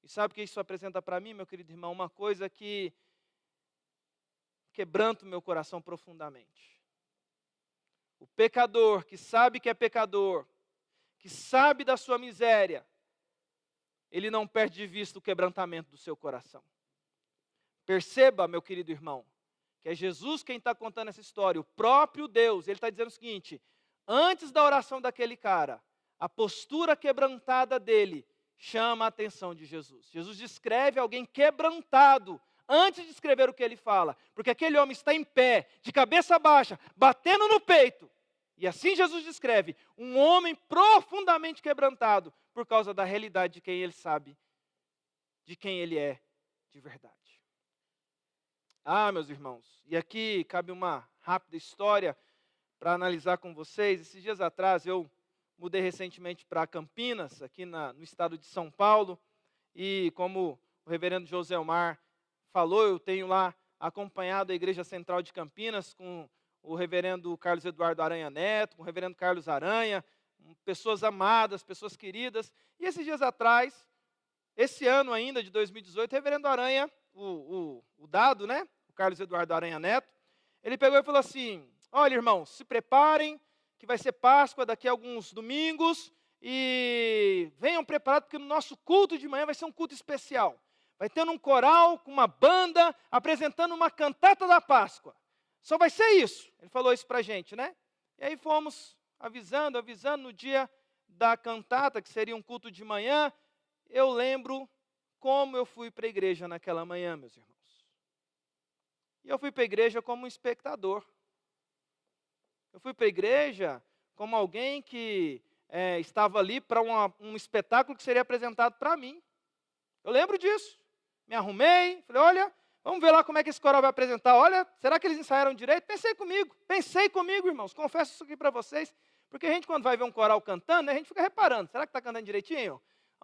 E sabe o que isso apresenta para mim, meu querido irmão? Uma coisa que quebranta o meu coração profundamente. O pecador que sabe que é pecador, que sabe da sua miséria, ele não perde de vista o quebrantamento do seu coração. Perceba, meu querido irmão, que é Jesus quem está contando essa história, o próprio Deus. Ele está dizendo o seguinte, antes da oração daquele cara, a postura quebrantada dele chama a atenção de Jesus. Jesus descreve alguém quebrantado antes de escrever o que ele fala, porque aquele homem está em pé, de cabeça baixa, batendo no peito. E assim Jesus descreve um homem profundamente quebrantado por causa da realidade de quem ele sabe, de quem ele é de verdade. Ah, meus irmãos, e aqui cabe uma rápida história para analisar com vocês. Esses dias atrás eu mudei recentemente para Campinas, aqui no estado de São Paulo, e como o reverendo Joselmar falou, eu tenho lá acompanhado a Igreja Central de Campinas com o reverendo Carlos Eduardo Aranha Neto, com o reverendo Carlos Aranha, pessoas amadas, pessoas queridas. E esses dias atrás, esse ano ainda, de 2018, o reverendo Aranha, o dado, né? O Carlos Eduardo Aranha Neto, ele pegou e falou assim, olha, irmãos, se preparem, que vai ser Páscoa daqui a alguns domingos, e venham preparados, porque no nosso culto de manhã vai ser um culto especial. Vai ter um coral com uma banda, apresentando uma cantata da Páscoa. Só vai ser isso. Ele falou isso para a gente, né? E aí fomos avisando, no dia da cantata, que seria um culto de manhã, eu lembro como eu fui para a igreja naquela manhã, meus irmãos. E eu fui para a igreja como um espectador. Eu fui para a igreja como alguém que estava ali para um espetáculo que seria apresentado para mim. Eu lembro disso. Me arrumei, falei, olha, vamos ver lá como é que esse coral vai apresentar. Olha, será que eles ensaiaram direito? Pensei comigo, irmãos. Confesso isso aqui para vocês. Porque a gente, quando vai ver um coral cantando, né, a gente fica reparando. Será que está cantando direitinho?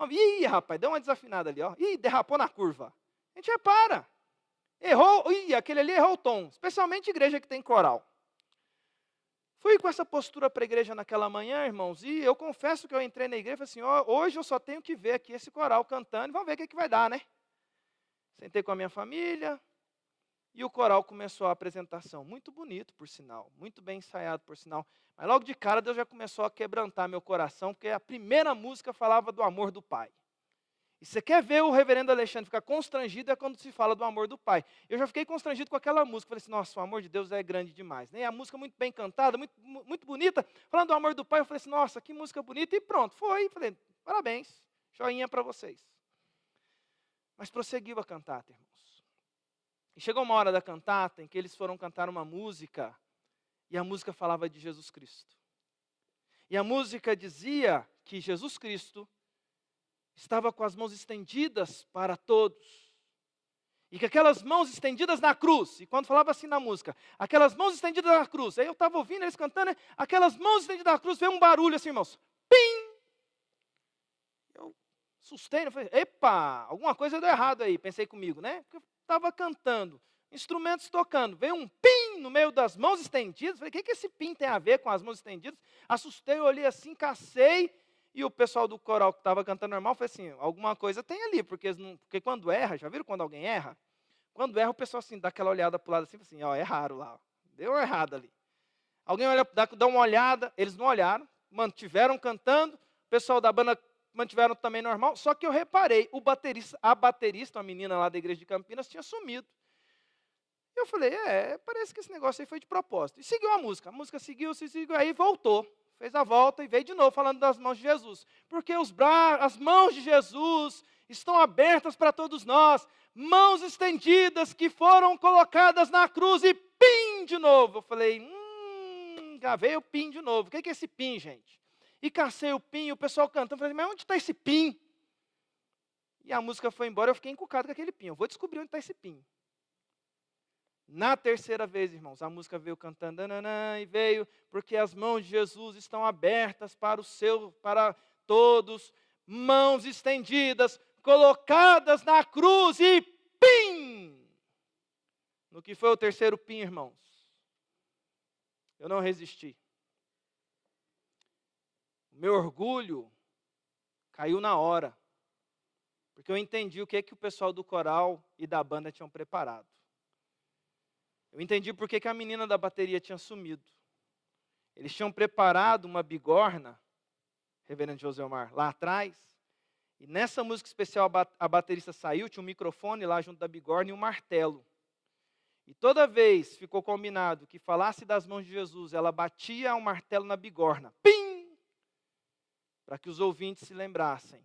Ih, rapaz, deu uma desafinada ali. Ó. Ih, derrapou na curva. A gente repara. Errou, aquele ali errou o tom. Especialmente igreja que tem coral. Fui com essa postura para a igreja naquela manhã, irmãos, e eu confesso que eu entrei na igreja e falei assim, hoje eu só tenho que ver aqui esse coral cantando, e vamos ver o que vai dar, né? Sentei com a minha família, e o coral começou a apresentação. Muito bonito, por sinal, muito bem ensaiado, por sinal. Mas logo de cara, Deus já começou a quebrantar meu coração, porque a primeira música falava do amor do Pai. E você quer ver o reverendo Alexandre ficar constrangido é quando se fala do amor do Pai. Eu já fiquei constrangido com aquela música. Falei assim, nossa, o amor de Deus é grande demais. Né? E a música muito bem cantada, muito bonita. Falando do amor do Pai, eu falei assim, nossa, que música bonita. E pronto, foi. Falei, parabéns, joinha para vocês. Mas prosseguiu a cantata, irmãos. E chegou uma hora da cantata em que eles foram cantar uma música. E a música falava de Jesus Cristo. E a música dizia que Jesus Cristo estava com as mãos estendidas para todos. E que aquelas mãos estendidas na cruz, e quando falava assim na música, aquelas mãos estendidas na cruz, aí eu estava ouvindo eles cantando, né? Aquelas mãos estendidas na cruz, veio um barulho assim, irmãos. Pim! Eu assustei, eu falei, epa, alguma coisa deu errado aí, pensei comigo, né? Porque eu estava cantando, instrumentos tocando, veio um pim no meio das mãos estendidas, falei, o que esse pim tem a ver com as mãos estendidas? Assustei, eu olhei assim, cacei. E o pessoal do coral que estava cantando normal foi assim, alguma coisa tem ali, porque quando erra, já viram quando alguém erra? Quando erra o pessoal assim, dá aquela olhada para o lado assim, ó, erraram lá, deu uma errada ali. Alguém olha, dá uma olhada, eles não olharam, mantiveram cantando, o pessoal da banda mantiveram também normal, só que eu reparei, a baterista, uma menina lá da igreja de Campinas, tinha sumido. Eu falei, parece que esse negócio aí foi de propósito. E seguiu a música seguiu, aí voltou. Fez a volta e veio de novo falando das mãos de Jesus. Porque as mãos de Jesus estão abertas para todos nós. Mãos estendidas que foram colocadas na cruz e pim de novo. Eu falei, gravei o pim de novo. O que é esse pim, gente? E cacei o pim, o pessoal cantando. Eu falei, mas onde está esse pim? E a música foi embora, eu fiquei encucado com aquele pim. Eu vou descobrir onde está esse pim. Na terceira vez, irmãos, a música veio cantando, e veio, porque as mãos de Jesus estão abertas para todos, mãos estendidas, colocadas na cruz e pim! No que foi o terceiro pim, irmãos? Eu não resisti. O meu orgulho caiu na hora, porque eu entendi o que o pessoal do coral e da banda tinham preparado. Eu entendi por que a menina da bateria tinha sumido. Eles tinham preparado uma bigorna, reverendo Joselmar, lá atrás. E nessa música especial a baterista saiu, tinha um microfone lá junto da bigorna e um martelo. E toda vez ficou combinado que falasse das mãos de Jesus, ela batia o martelo na bigorna. Pim! Para que os ouvintes se lembrassem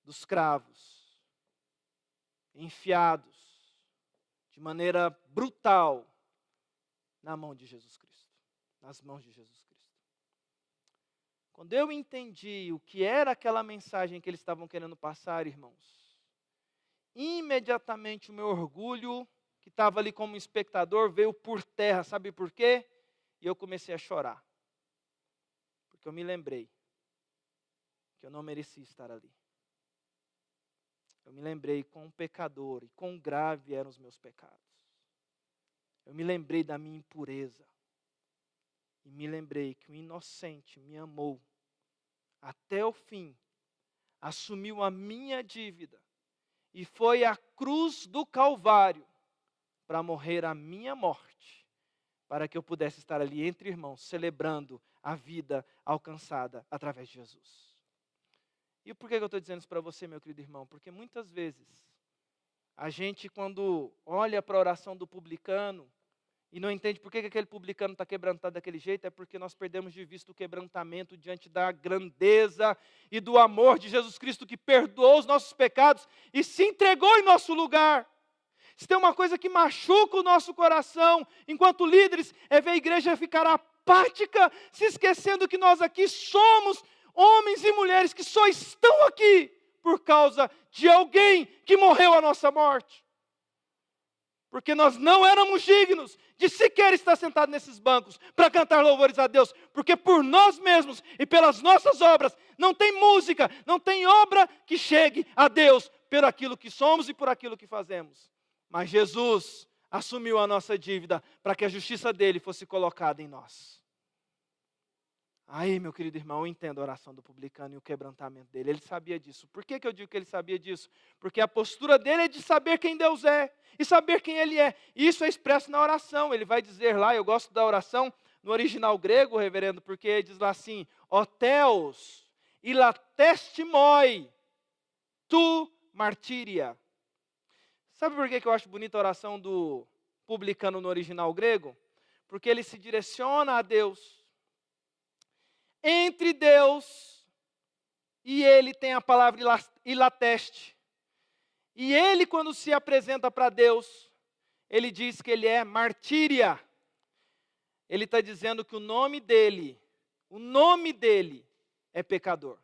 dos cravos enfiados de maneira brutal na mão de Jesus Cristo, nas mãos de Jesus Cristo. Quando eu entendi o que era aquela mensagem que eles estavam querendo passar, irmãos, imediatamente o meu orgulho, que estava ali como espectador, veio por terra, sabe por quê? E eu comecei a chorar, porque eu me lembrei que eu não merecia estar ali. Eu me lembrei quão pecador e quão grave eram os meus pecados. Eu me lembrei da minha impureza. E me lembrei que o inocente me amou até o fim, assumiu a minha dívida e foi à cruz do Calvário para morrer a minha morte, para que eu pudesse estar ali entre irmãos, celebrando a vida alcançada através de Jesus. E por que eu estou dizendo isso para você, meu querido irmão? Porque muitas vezes, a gente quando olha para a oração do publicano, e não entende por que aquele publicano está quebrantado daquele jeito, é porque nós perdemos de vista o quebrantamento diante da grandeza e do amor de Jesus Cristo, que perdoou os nossos pecados e se entregou em nosso lugar. Se tem uma coisa que machuca o nosso coração, enquanto líderes, é ver a igreja ficar apática, se esquecendo que nós aqui somos homens e mulheres que só estão aqui por causa de alguém que morreu a nossa morte. Porque nós não éramos dignos de sequer estar sentados nesses bancos para cantar louvores a Deus. Porque por nós mesmos e pelas nossas obras, não tem música, não tem obra que chegue a Deus por aquilo que somos e por aquilo que fazemos. Mas Jesus assumiu a nossa dívida para que a justiça dele fosse colocada em nós. Aí, meu querido irmão, eu entendo a oração do publicano e o quebrantamento dele. Ele sabia disso. Por que eu digo que ele sabia disso? Porque a postura dele é de saber quem Deus é e saber quem Ele é. E isso é expresso na oração. Ele vai dizer lá, eu gosto da oração no original grego, reverendo, porque diz lá assim, ó Theos, ilatestimoi. tu martíria. Sabe por que eu acho bonita a oração do publicano no original grego? Porque ele se direciona a Deus. Entre Deus e ele tem a palavra ilateste. E ele, quando se apresenta para Deus, ele diz que ele é martíria. Ele está dizendo que o nome dele é pecador.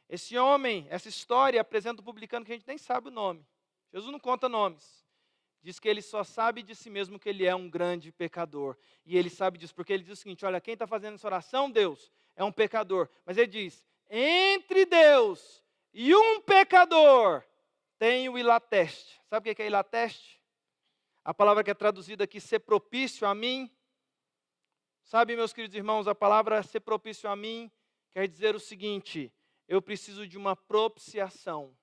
Esse homem, essa história apresenta o publicano que a gente nem sabe o nome. Jesus não conta nomes. Diz que ele só sabe de si mesmo que ele é um grande pecador. E ele sabe disso, porque ele diz o seguinte, olha, quem está fazendo essa oração, Deus, é um pecador. Mas ele diz, entre Deus e um pecador, tem o ilateste. Sabe o que é ilateste? A palavra que é traduzida aqui, ser propício a mim. Sabe, meus queridos irmãos, a palavra ser propício a mim quer dizer o seguinte, eu preciso de uma propiciação.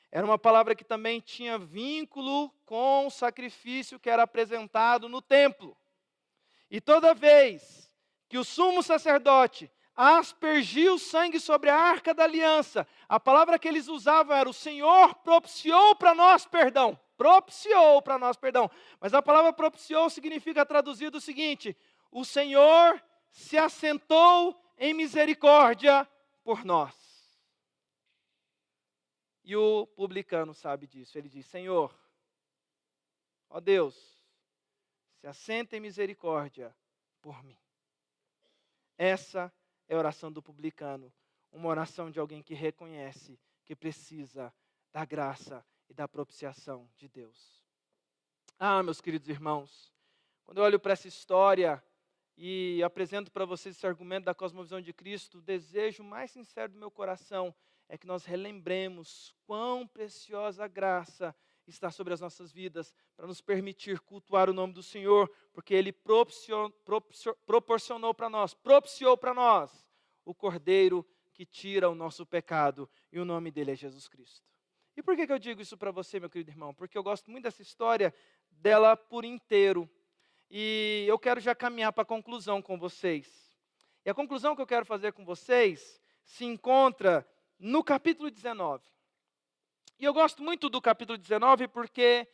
Era uma palavra que também tinha vínculo com o sacrifício que era apresentado no templo. E toda vez que o sumo sacerdote aspergia o sangue sobre a arca da aliança, a palavra que eles usavam era o Senhor propiciou para nós perdão. Propiciou para nós perdão. Mas a palavra propiciou significa traduzido o seguinte, o Senhor se assentou em misericórdia por nós. E o publicano sabe disso. Ele diz, Senhor, ó Deus, se assenta em misericórdia por mim. Essa é a oração do publicano. Uma oração de alguém que reconhece que precisa da graça e da propiciação de Deus. Ah, meus queridos irmãos, quando eu olho para essa história e apresento para vocês esse argumento da cosmovisão de Cristo, o desejo mais sincero do meu coração é que nós relembremos quão preciosa a graça está sobre as nossas vidas, para nos permitir cultuar o nome do Senhor, porque Ele proporcionou para nós, propiciou para nós, o Cordeiro que tira o nosso pecado, e o nome dele é Jesus Cristo. E por que eu digo isso para você, meu querido irmão? Porque eu gosto muito dessa história, dela por inteiro, e eu quero já caminhar para a conclusão com vocês. E a conclusão que eu quero fazer com vocês se encontra no capítulo 19. E eu gosto muito do capítulo 19 porque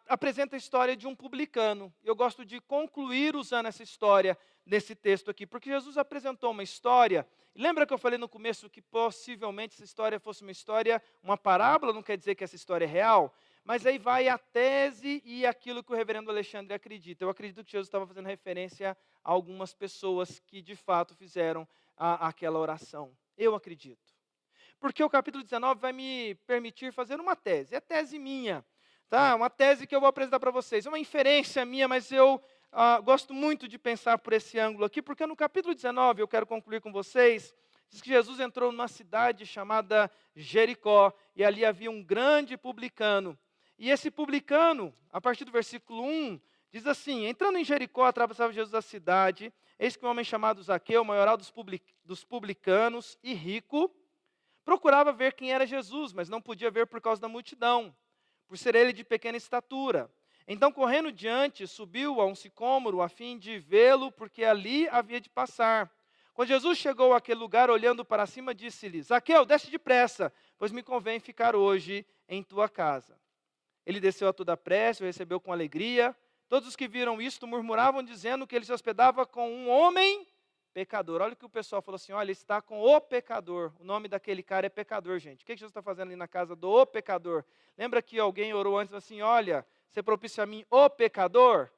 apresenta a história de um publicano. Eu gosto de concluir usando essa história nesse texto aqui, porque Jesus apresentou uma história. Lembra que eu falei no começo que possivelmente essa história fosse uma história, uma parábola, não quer dizer que essa história é real, mas aí vai a tese e aquilo que o reverendo Alexandre acredita. Eu acredito que Jesus estava fazendo referência a algumas pessoas que de fato fizeram aquela oração. Eu acredito. Porque o capítulo 19 vai me permitir fazer uma tese. É tese minha, tá? Uma tese que eu vou apresentar para vocês. É uma inferência minha, mas eu gosto muito de pensar por esse ângulo aqui, porque no capítulo 19, eu quero concluir com vocês, diz que Jesus entrou numa cidade chamada Jericó, e ali havia um grande publicano. E esse publicano, a partir do versículo 1, diz assim, entrando em Jericó, atravessava Jesus a cidade, eis que um homem chamado Zaqueu, maioral dos publicanos e rico, procurava ver quem era Jesus, mas não podia ver por causa da multidão, por ser ele de pequena estatura. Então, correndo diante, subiu a um sicômoro a fim de vê-lo, porque ali havia de passar. Quando Jesus chegou àquele lugar, olhando para cima, disse-lhe, Zaqueu, desce depressa, pois me convém ficar hoje em tua casa. Ele desceu a toda pressa, o recebeu com alegria. Todos os que viram isto murmuravam, dizendo que ele se hospedava com um homem pecador. Olha o que o pessoal falou assim, olha, ele está com o pecador. O nome daquele cara é pecador, gente. O que Jesus está fazendo ali na casa do pecador? Lembra que alguém orou antes assim, olha, você propicia a mim o pecador?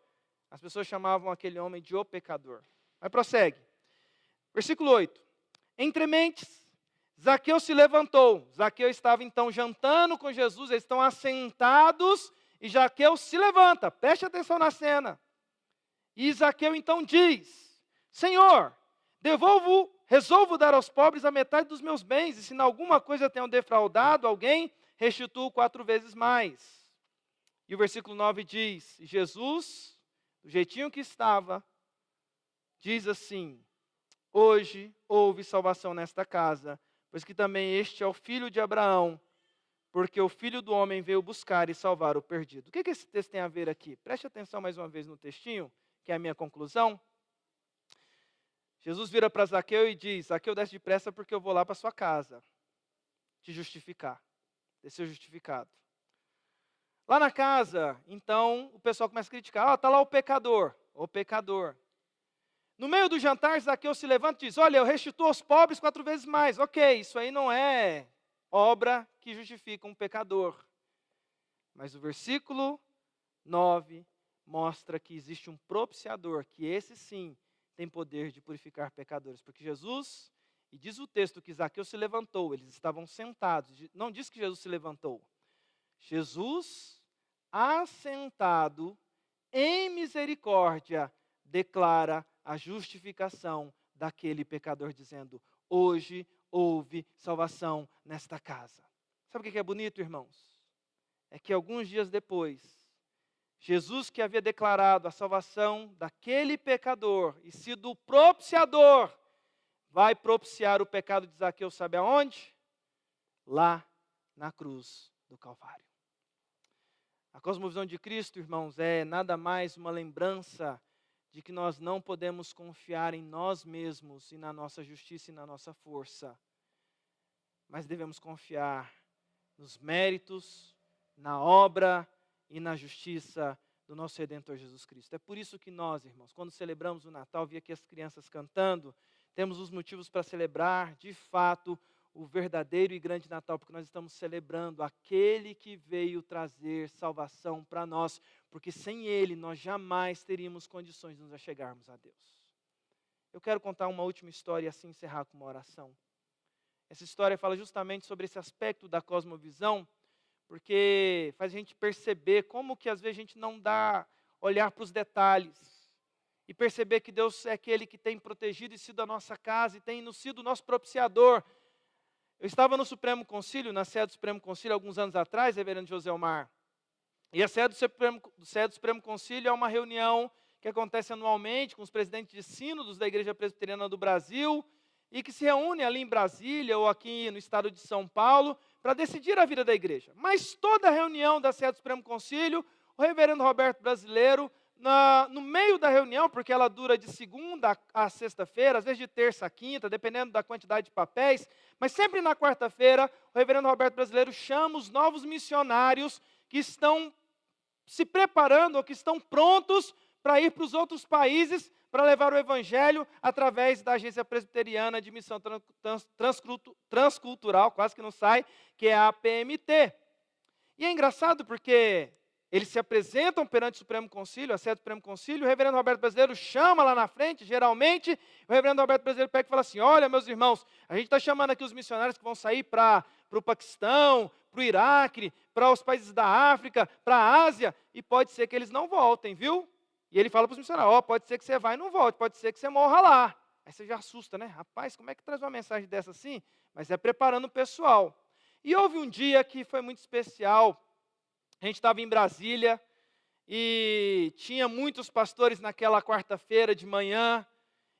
As pessoas chamavam aquele homem de o pecador. Mas prossegue. Versículo 8. Entre mentes, Zaqueu se levantou. Zaqueu estava então jantando com Jesus, eles estão assentados, e Zaqueu se levanta. Preste atenção na cena. E Zaqueu então diz, Senhor, resolvo dar aos pobres a metade dos meus bens, e se em alguma coisa tenho defraudado alguém, restituo 4 vezes mais. E o versículo 9 diz, Jesus, do jeitinho que estava, diz assim, hoje houve salvação nesta casa, pois que também este é o filho de Abraão, porque o Filho do Homem veio buscar e salvar o perdido. O que esse texto tem a ver aqui? Preste atenção mais uma vez no textinho, que é a minha conclusão. Jesus vira para Zaqueu e diz, Zaqueu, desce depressa porque eu vou lá para sua casa te justificar. de ser justificado. Lá na casa, então, o pessoal começa a criticar. Está lá o pecador. No meio do jantar, Zaqueu se levanta e diz, olha, eu restituo aos pobres 4 vezes mais. Ok, isso aí não é obra que justifica um pecador. Mas o versículo 9 mostra que existe um propiciador, que esse sim tem poder de purificar pecadores. Porque Jesus, e diz o texto que Zaqueu se levantou, eles estavam sentados. Não diz que Jesus se levantou. Jesus, assentado em misericórdia, declara a justificação daquele pecador, dizendo, hoje houve salvação nesta casa. Sabe o que é bonito, irmãos? É que alguns dias depois, Jesus, que havia declarado a salvação daquele pecador e sido o propiciador, vai propiciar o pecado de Zaqueu, sabe aonde? Lá na cruz do Calvário. A cosmovisão de Cristo, irmãos, é nada mais uma lembrança de que nós não podemos confiar em nós mesmos e na nossa justiça e na nossa força, mas devemos confiar nos méritos, na obra e na justiça do nosso Redentor Jesus Cristo. É por isso que nós, irmãos, quando celebramos o Natal, vi aqui as crianças cantando, temos os motivos para celebrar, de fato, o verdadeiro e grande Natal, porque nós estamos celebrando aquele que veio trazer salvação para nós, porque sem Ele nós jamais teríamos condições de nos achegarmos a Deus. Eu quero contar uma última história e assim encerrar com uma oração. Essa história fala justamente sobre esse aspecto da cosmovisão, porque faz a gente perceber como que às vezes a gente não dá olhar para os detalhes e perceber que Deus é aquele que tem protegido e sido a nossa casa e tem sido o nosso propiciador. Eu estava no Supremo Concílio, na sede do Supremo Concílio, alguns anos atrás, reverendo Joselmar. E a sede do Supremo Concílio é uma reunião que acontece anualmente com os presidentes de sínodos da Igreja Presbiteriana do Brasil e que se reúne ali em Brasília ou aqui no estado de São Paulo para decidir a vida da igreja. Mas toda reunião da sede do Supremo Concílio, o reverendo Roberto Brasileiro, no meio da reunião, porque ela dura de segunda a sexta-feira, às vezes de terça a quinta, dependendo da quantidade de papéis, mas sempre na quarta-feira, o reverendo Roberto Brasileiro chama os novos missionários que estão se preparando ou que estão prontos para ir para os outros países para levar o evangelho através da Agência Presbiteriana de Missão Transcultural, quase que não sai, que é a APMT. E é engraçado porque eles se apresentam perante o Supremo Concílio, a sede do Supremo Concílio, o reverendo Roberto Brasileiro chama lá na frente, geralmente, o reverendo Roberto Brasileiro pega e fala assim, olha, meus irmãos, a gente está chamando aqui os missionários que vão sair para o Paquistão, para o Iraque, para os países da África, para a Ásia, e pode ser que eles não voltem, viu? E ele fala para os missionários, pode ser que você vá e não volte, pode ser que você morra lá. Aí você já assusta, né? Rapaz, como é que traz uma mensagem dessa assim? Mas é preparando o pessoal. E houve um dia que foi muito especial. A gente estava em Brasília e tinha muitos pastores naquela quarta-feira de manhã.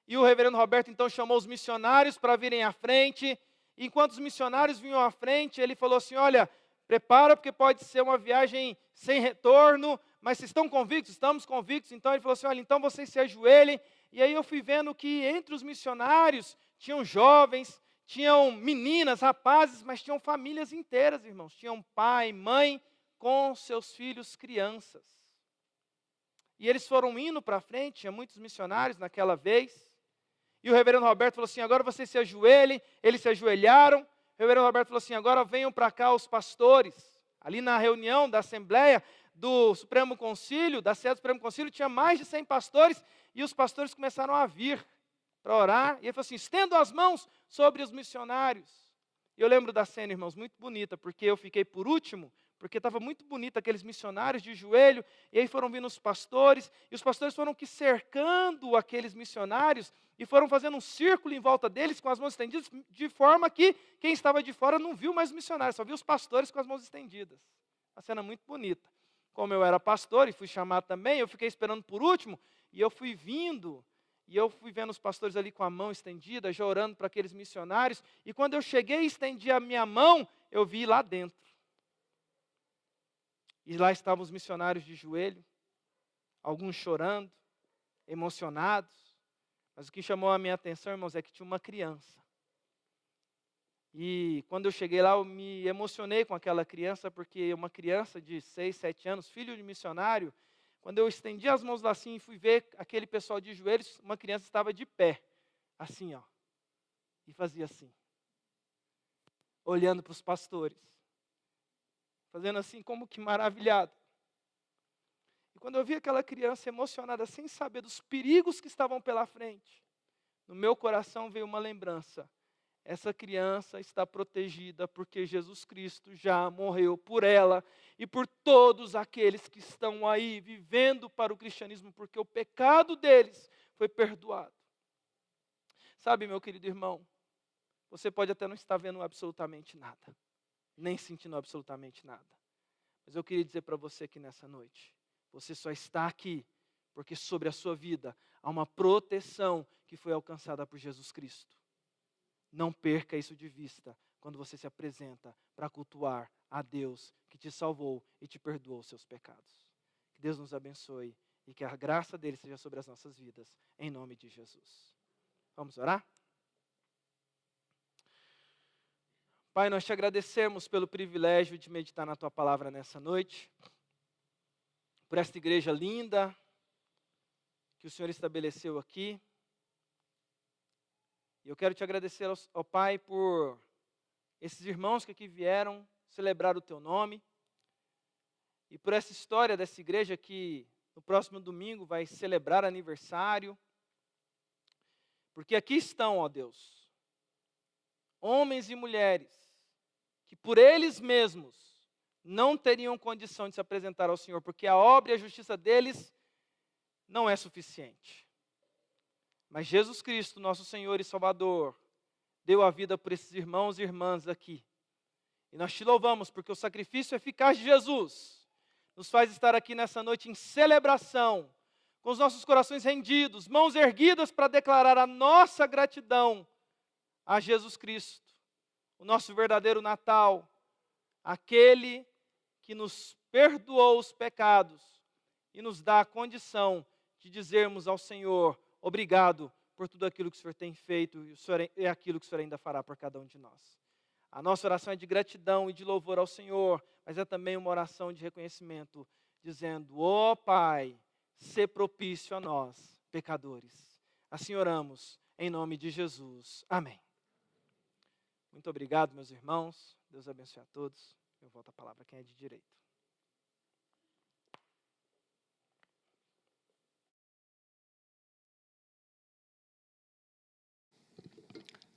E o reverendo Roberto então chamou os missionários para virem à frente. E enquanto os missionários vinham à frente, ele falou assim, olha, prepara porque pode ser uma viagem sem retorno, mas vocês estão convictos? Estamos convictos. Então ele falou assim, olha, então vocês se ajoelhem. E aí eu fui vendo que entre os missionários tinham jovens, tinham meninas, rapazes, mas tinham famílias inteiras, irmãos. Tinham pai, mãe, com seus filhos, crianças. E eles foram indo para frente, tinha muitos missionários naquela vez. E o reverendo Roberto falou assim, agora vocês se ajoelhem. Eles se ajoelharam. O reverendo Roberto falou assim, agora venham para cá os pastores. Ali na reunião da Assembleia do Supremo Concílio, da sede do Supremo Concílio, tinha mais de 100 pastores. E os pastores começaram a vir para orar. E ele falou assim, estendam as mãos sobre os missionários. E eu lembro da cena, irmãos, muito bonita, porque eu fiquei por último, porque estava muito bonito aqueles missionários de joelho, e aí foram vindo os pastores, e os pastores foram que cercando aqueles missionários, e foram fazendo um círculo em volta deles com as mãos estendidas, de forma que quem estava de fora não viu mais os missionários, só viu os pastores com as mãos estendidas. Uma cena muito bonita. Como eu era pastor e fui chamado também, eu fiquei esperando por último, e eu fui vindo, e eu fui vendo os pastores ali com a mão estendida, já orando para aqueles missionários, e quando eu cheguei e estendi a minha mão, eu vi lá dentro. E lá estavam os missionários de joelho, alguns chorando, emocionados. Mas o que chamou a minha atenção, irmãos, é que tinha uma criança. E quando eu cheguei lá, eu me emocionei com aquela criança, porque uma criança de 6, 7 anos, filho de missionário, quando eu estendi as mãos lá assim e fui ver aquele pessoal de joelhos, uma criança estava de pé, assim, ó, e fazia assim, olhando para os pastores, fazendo assim como que maravilhado. E quando eu vi aquela criança emocionada, sem saber dos perigos que estavam pela frente, no meu coração veio uma lembrança. Essa criança está protegida porque Jesus Cristo já morreu por ela e por todos aqueles que estão aí vivendo para o cristianismo, porque o pecado deles foi perdoado. Sabe, meu querido irmão, você pode até não estar vendo absolutamente nada, nem sentindo absolutamente nada. Mas eu queria dizer para você que nessa noite, você só está aqui porque sobre a sua vida há uma proteção que foi alcançada por Jesus Cristo. Não perca isso de vista quando você se apresenta para cultuar a Deus que te salvou e te perdoou os seus pecados. Que Deus nos abençoe e que a graça dele seja sobre as nossas vidas, em nome de Jesus. Vamos orar? Pai, nós te agradecemos pelo privilégio de meditar na tua palavra nessa noite, por esta igreja linda que o Senhor estabeleceu aqui. E eu quero te agradecer, ao Pai, por esses irmãos que aqui vieram celebrar o teu nome. E por essa história dessa igreja que no próximo domingo vai celebrar aniversário. Porque aqui estão, ó Deus, homens e mulheres que por eles mesmos não teriam condição de se apresentar ao Senhor, porque a obra e a justiça deles não é suficiente. Mas Jesus Cristo, nosso Senhor e Salvador, deu a vida por esses irmãos e irmãs aqui. E nós te louvamos porque o sacrifício eficaz de Jesus nos faz estar aqui nessa noite em celebração, com os nossos corações rendidos, mãos erguidas para declarar a nossa gratidão a Jesus Cristo, o nosso verdadeiro Natal, aquele que nos perdoou os pecados e nos dá a condição de dizermos ao Senhor: obrigado por tudo aquilo que o Senhor tem feito e aquilo que o Senhor ainda fará por cada um de nós. A nossa oração é de gratidão e de louvor ao Senhor, mas é também uma oração de reconhecimento, dizendo: ó Pai, sê propício a nós, pecadores. Assim oramos, em nome de Jesus. Amém. Muito obrigado, meus irmãos. Deus abençoe a todos. Eu volto a palavra a quem é de direito.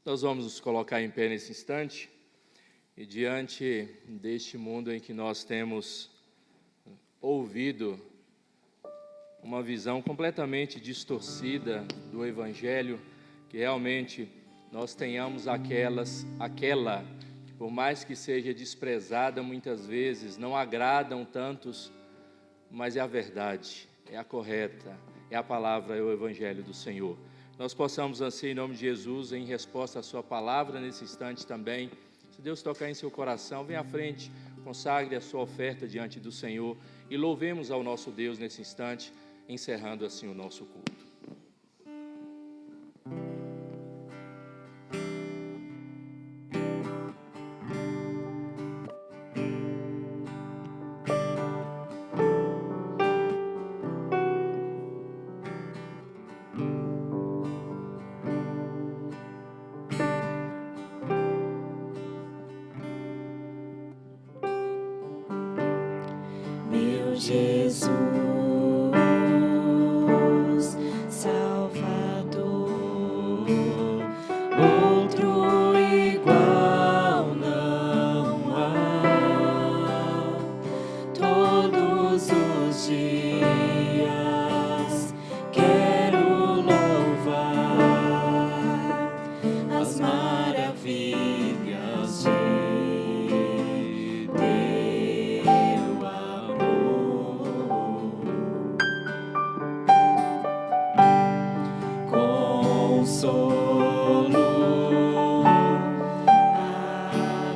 Nós vamos nos colocar em pé nesse instante e diante deste mundo em que nós temos ouvido uma visão completamente distorcida do Evangelho, que realmente nós tenhamos aquela que por mais que seja desprezada muitas vezes, não agradam tantos, mas é a verdade, é a correta, é a palavra, é o Evangelho do Senhor. Nós possamos assim, em nome de Jesus, em resposta à sua palavra nesse instante também, se Deus tocar em seu coração, vem à frente, consagre a sua oferta diante do Senhor e louvemos ao nosso Deus nesse instante, encerrando assim o nosso culto. Meu Jesus, Salvador, outro igual não há. Todos os dias quero louvar as maravilhas de consolo,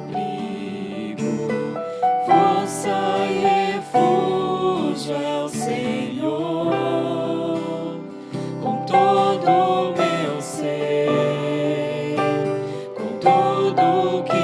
abrigo, força e refúgio é o Senhor, com todo o meu ser, com tudo que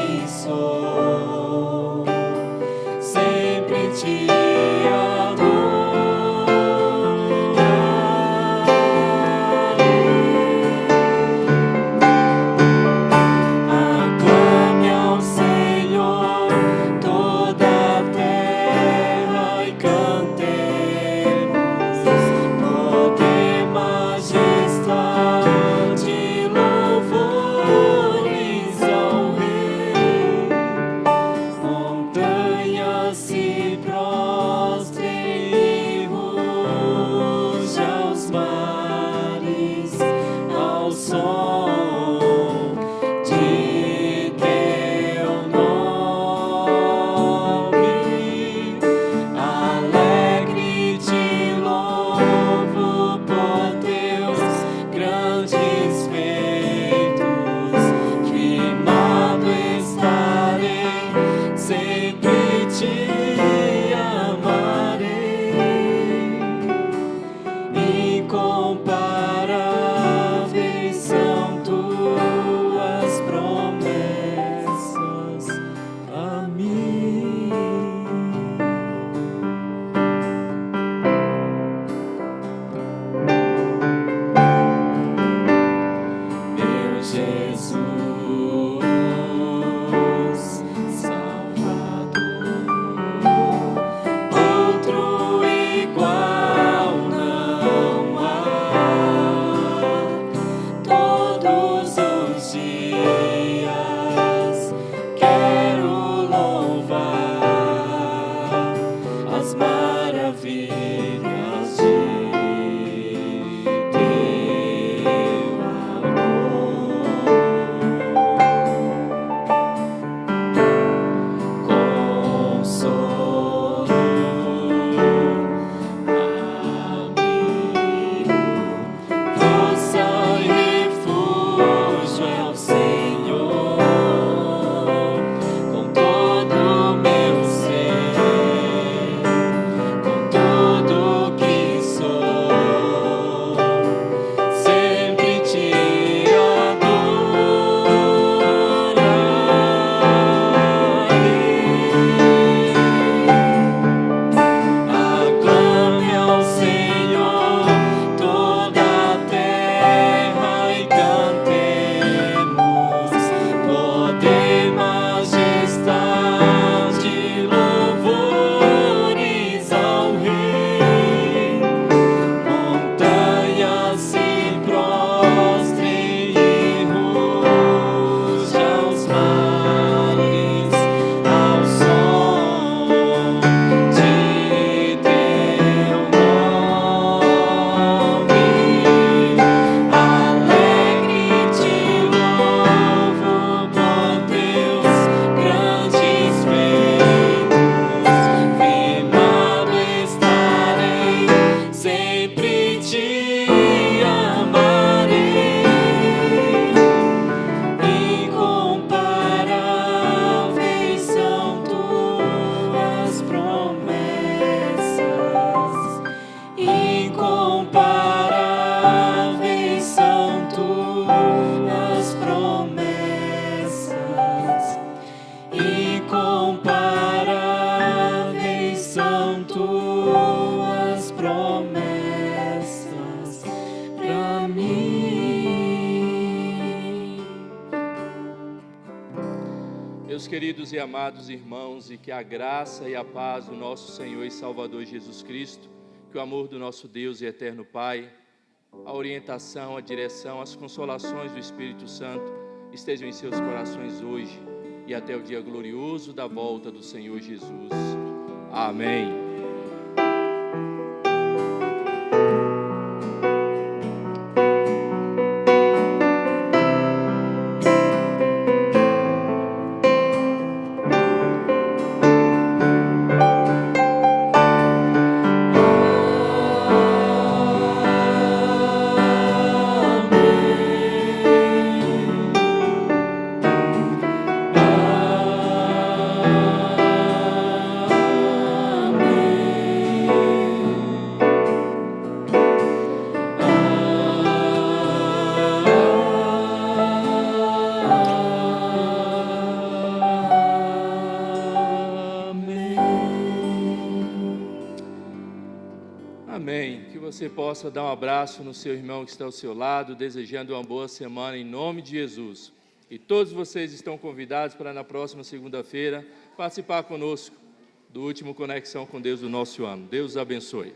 Meus queridos e amados irmãos, e que a graça e a paz do nosso Senhor e Salvador Jesus Cristo, que o amor do nosso Deus e eterno Pai, a orientação, a direção, as consolações do Espírito Santo estejam em seus corações hoje e até o dia glorioso da volta do Senhor Jesus. Amém. Amém. Amém. Que você possa dar um abraço no seu irmão que está ao seu lado, desejando uma boa semana em nome de Jesus. E todos vocês estão convidados para na próxima segunda-feira participar conosco do último Conexão com Deus do nosso ano. Deus os abençoe.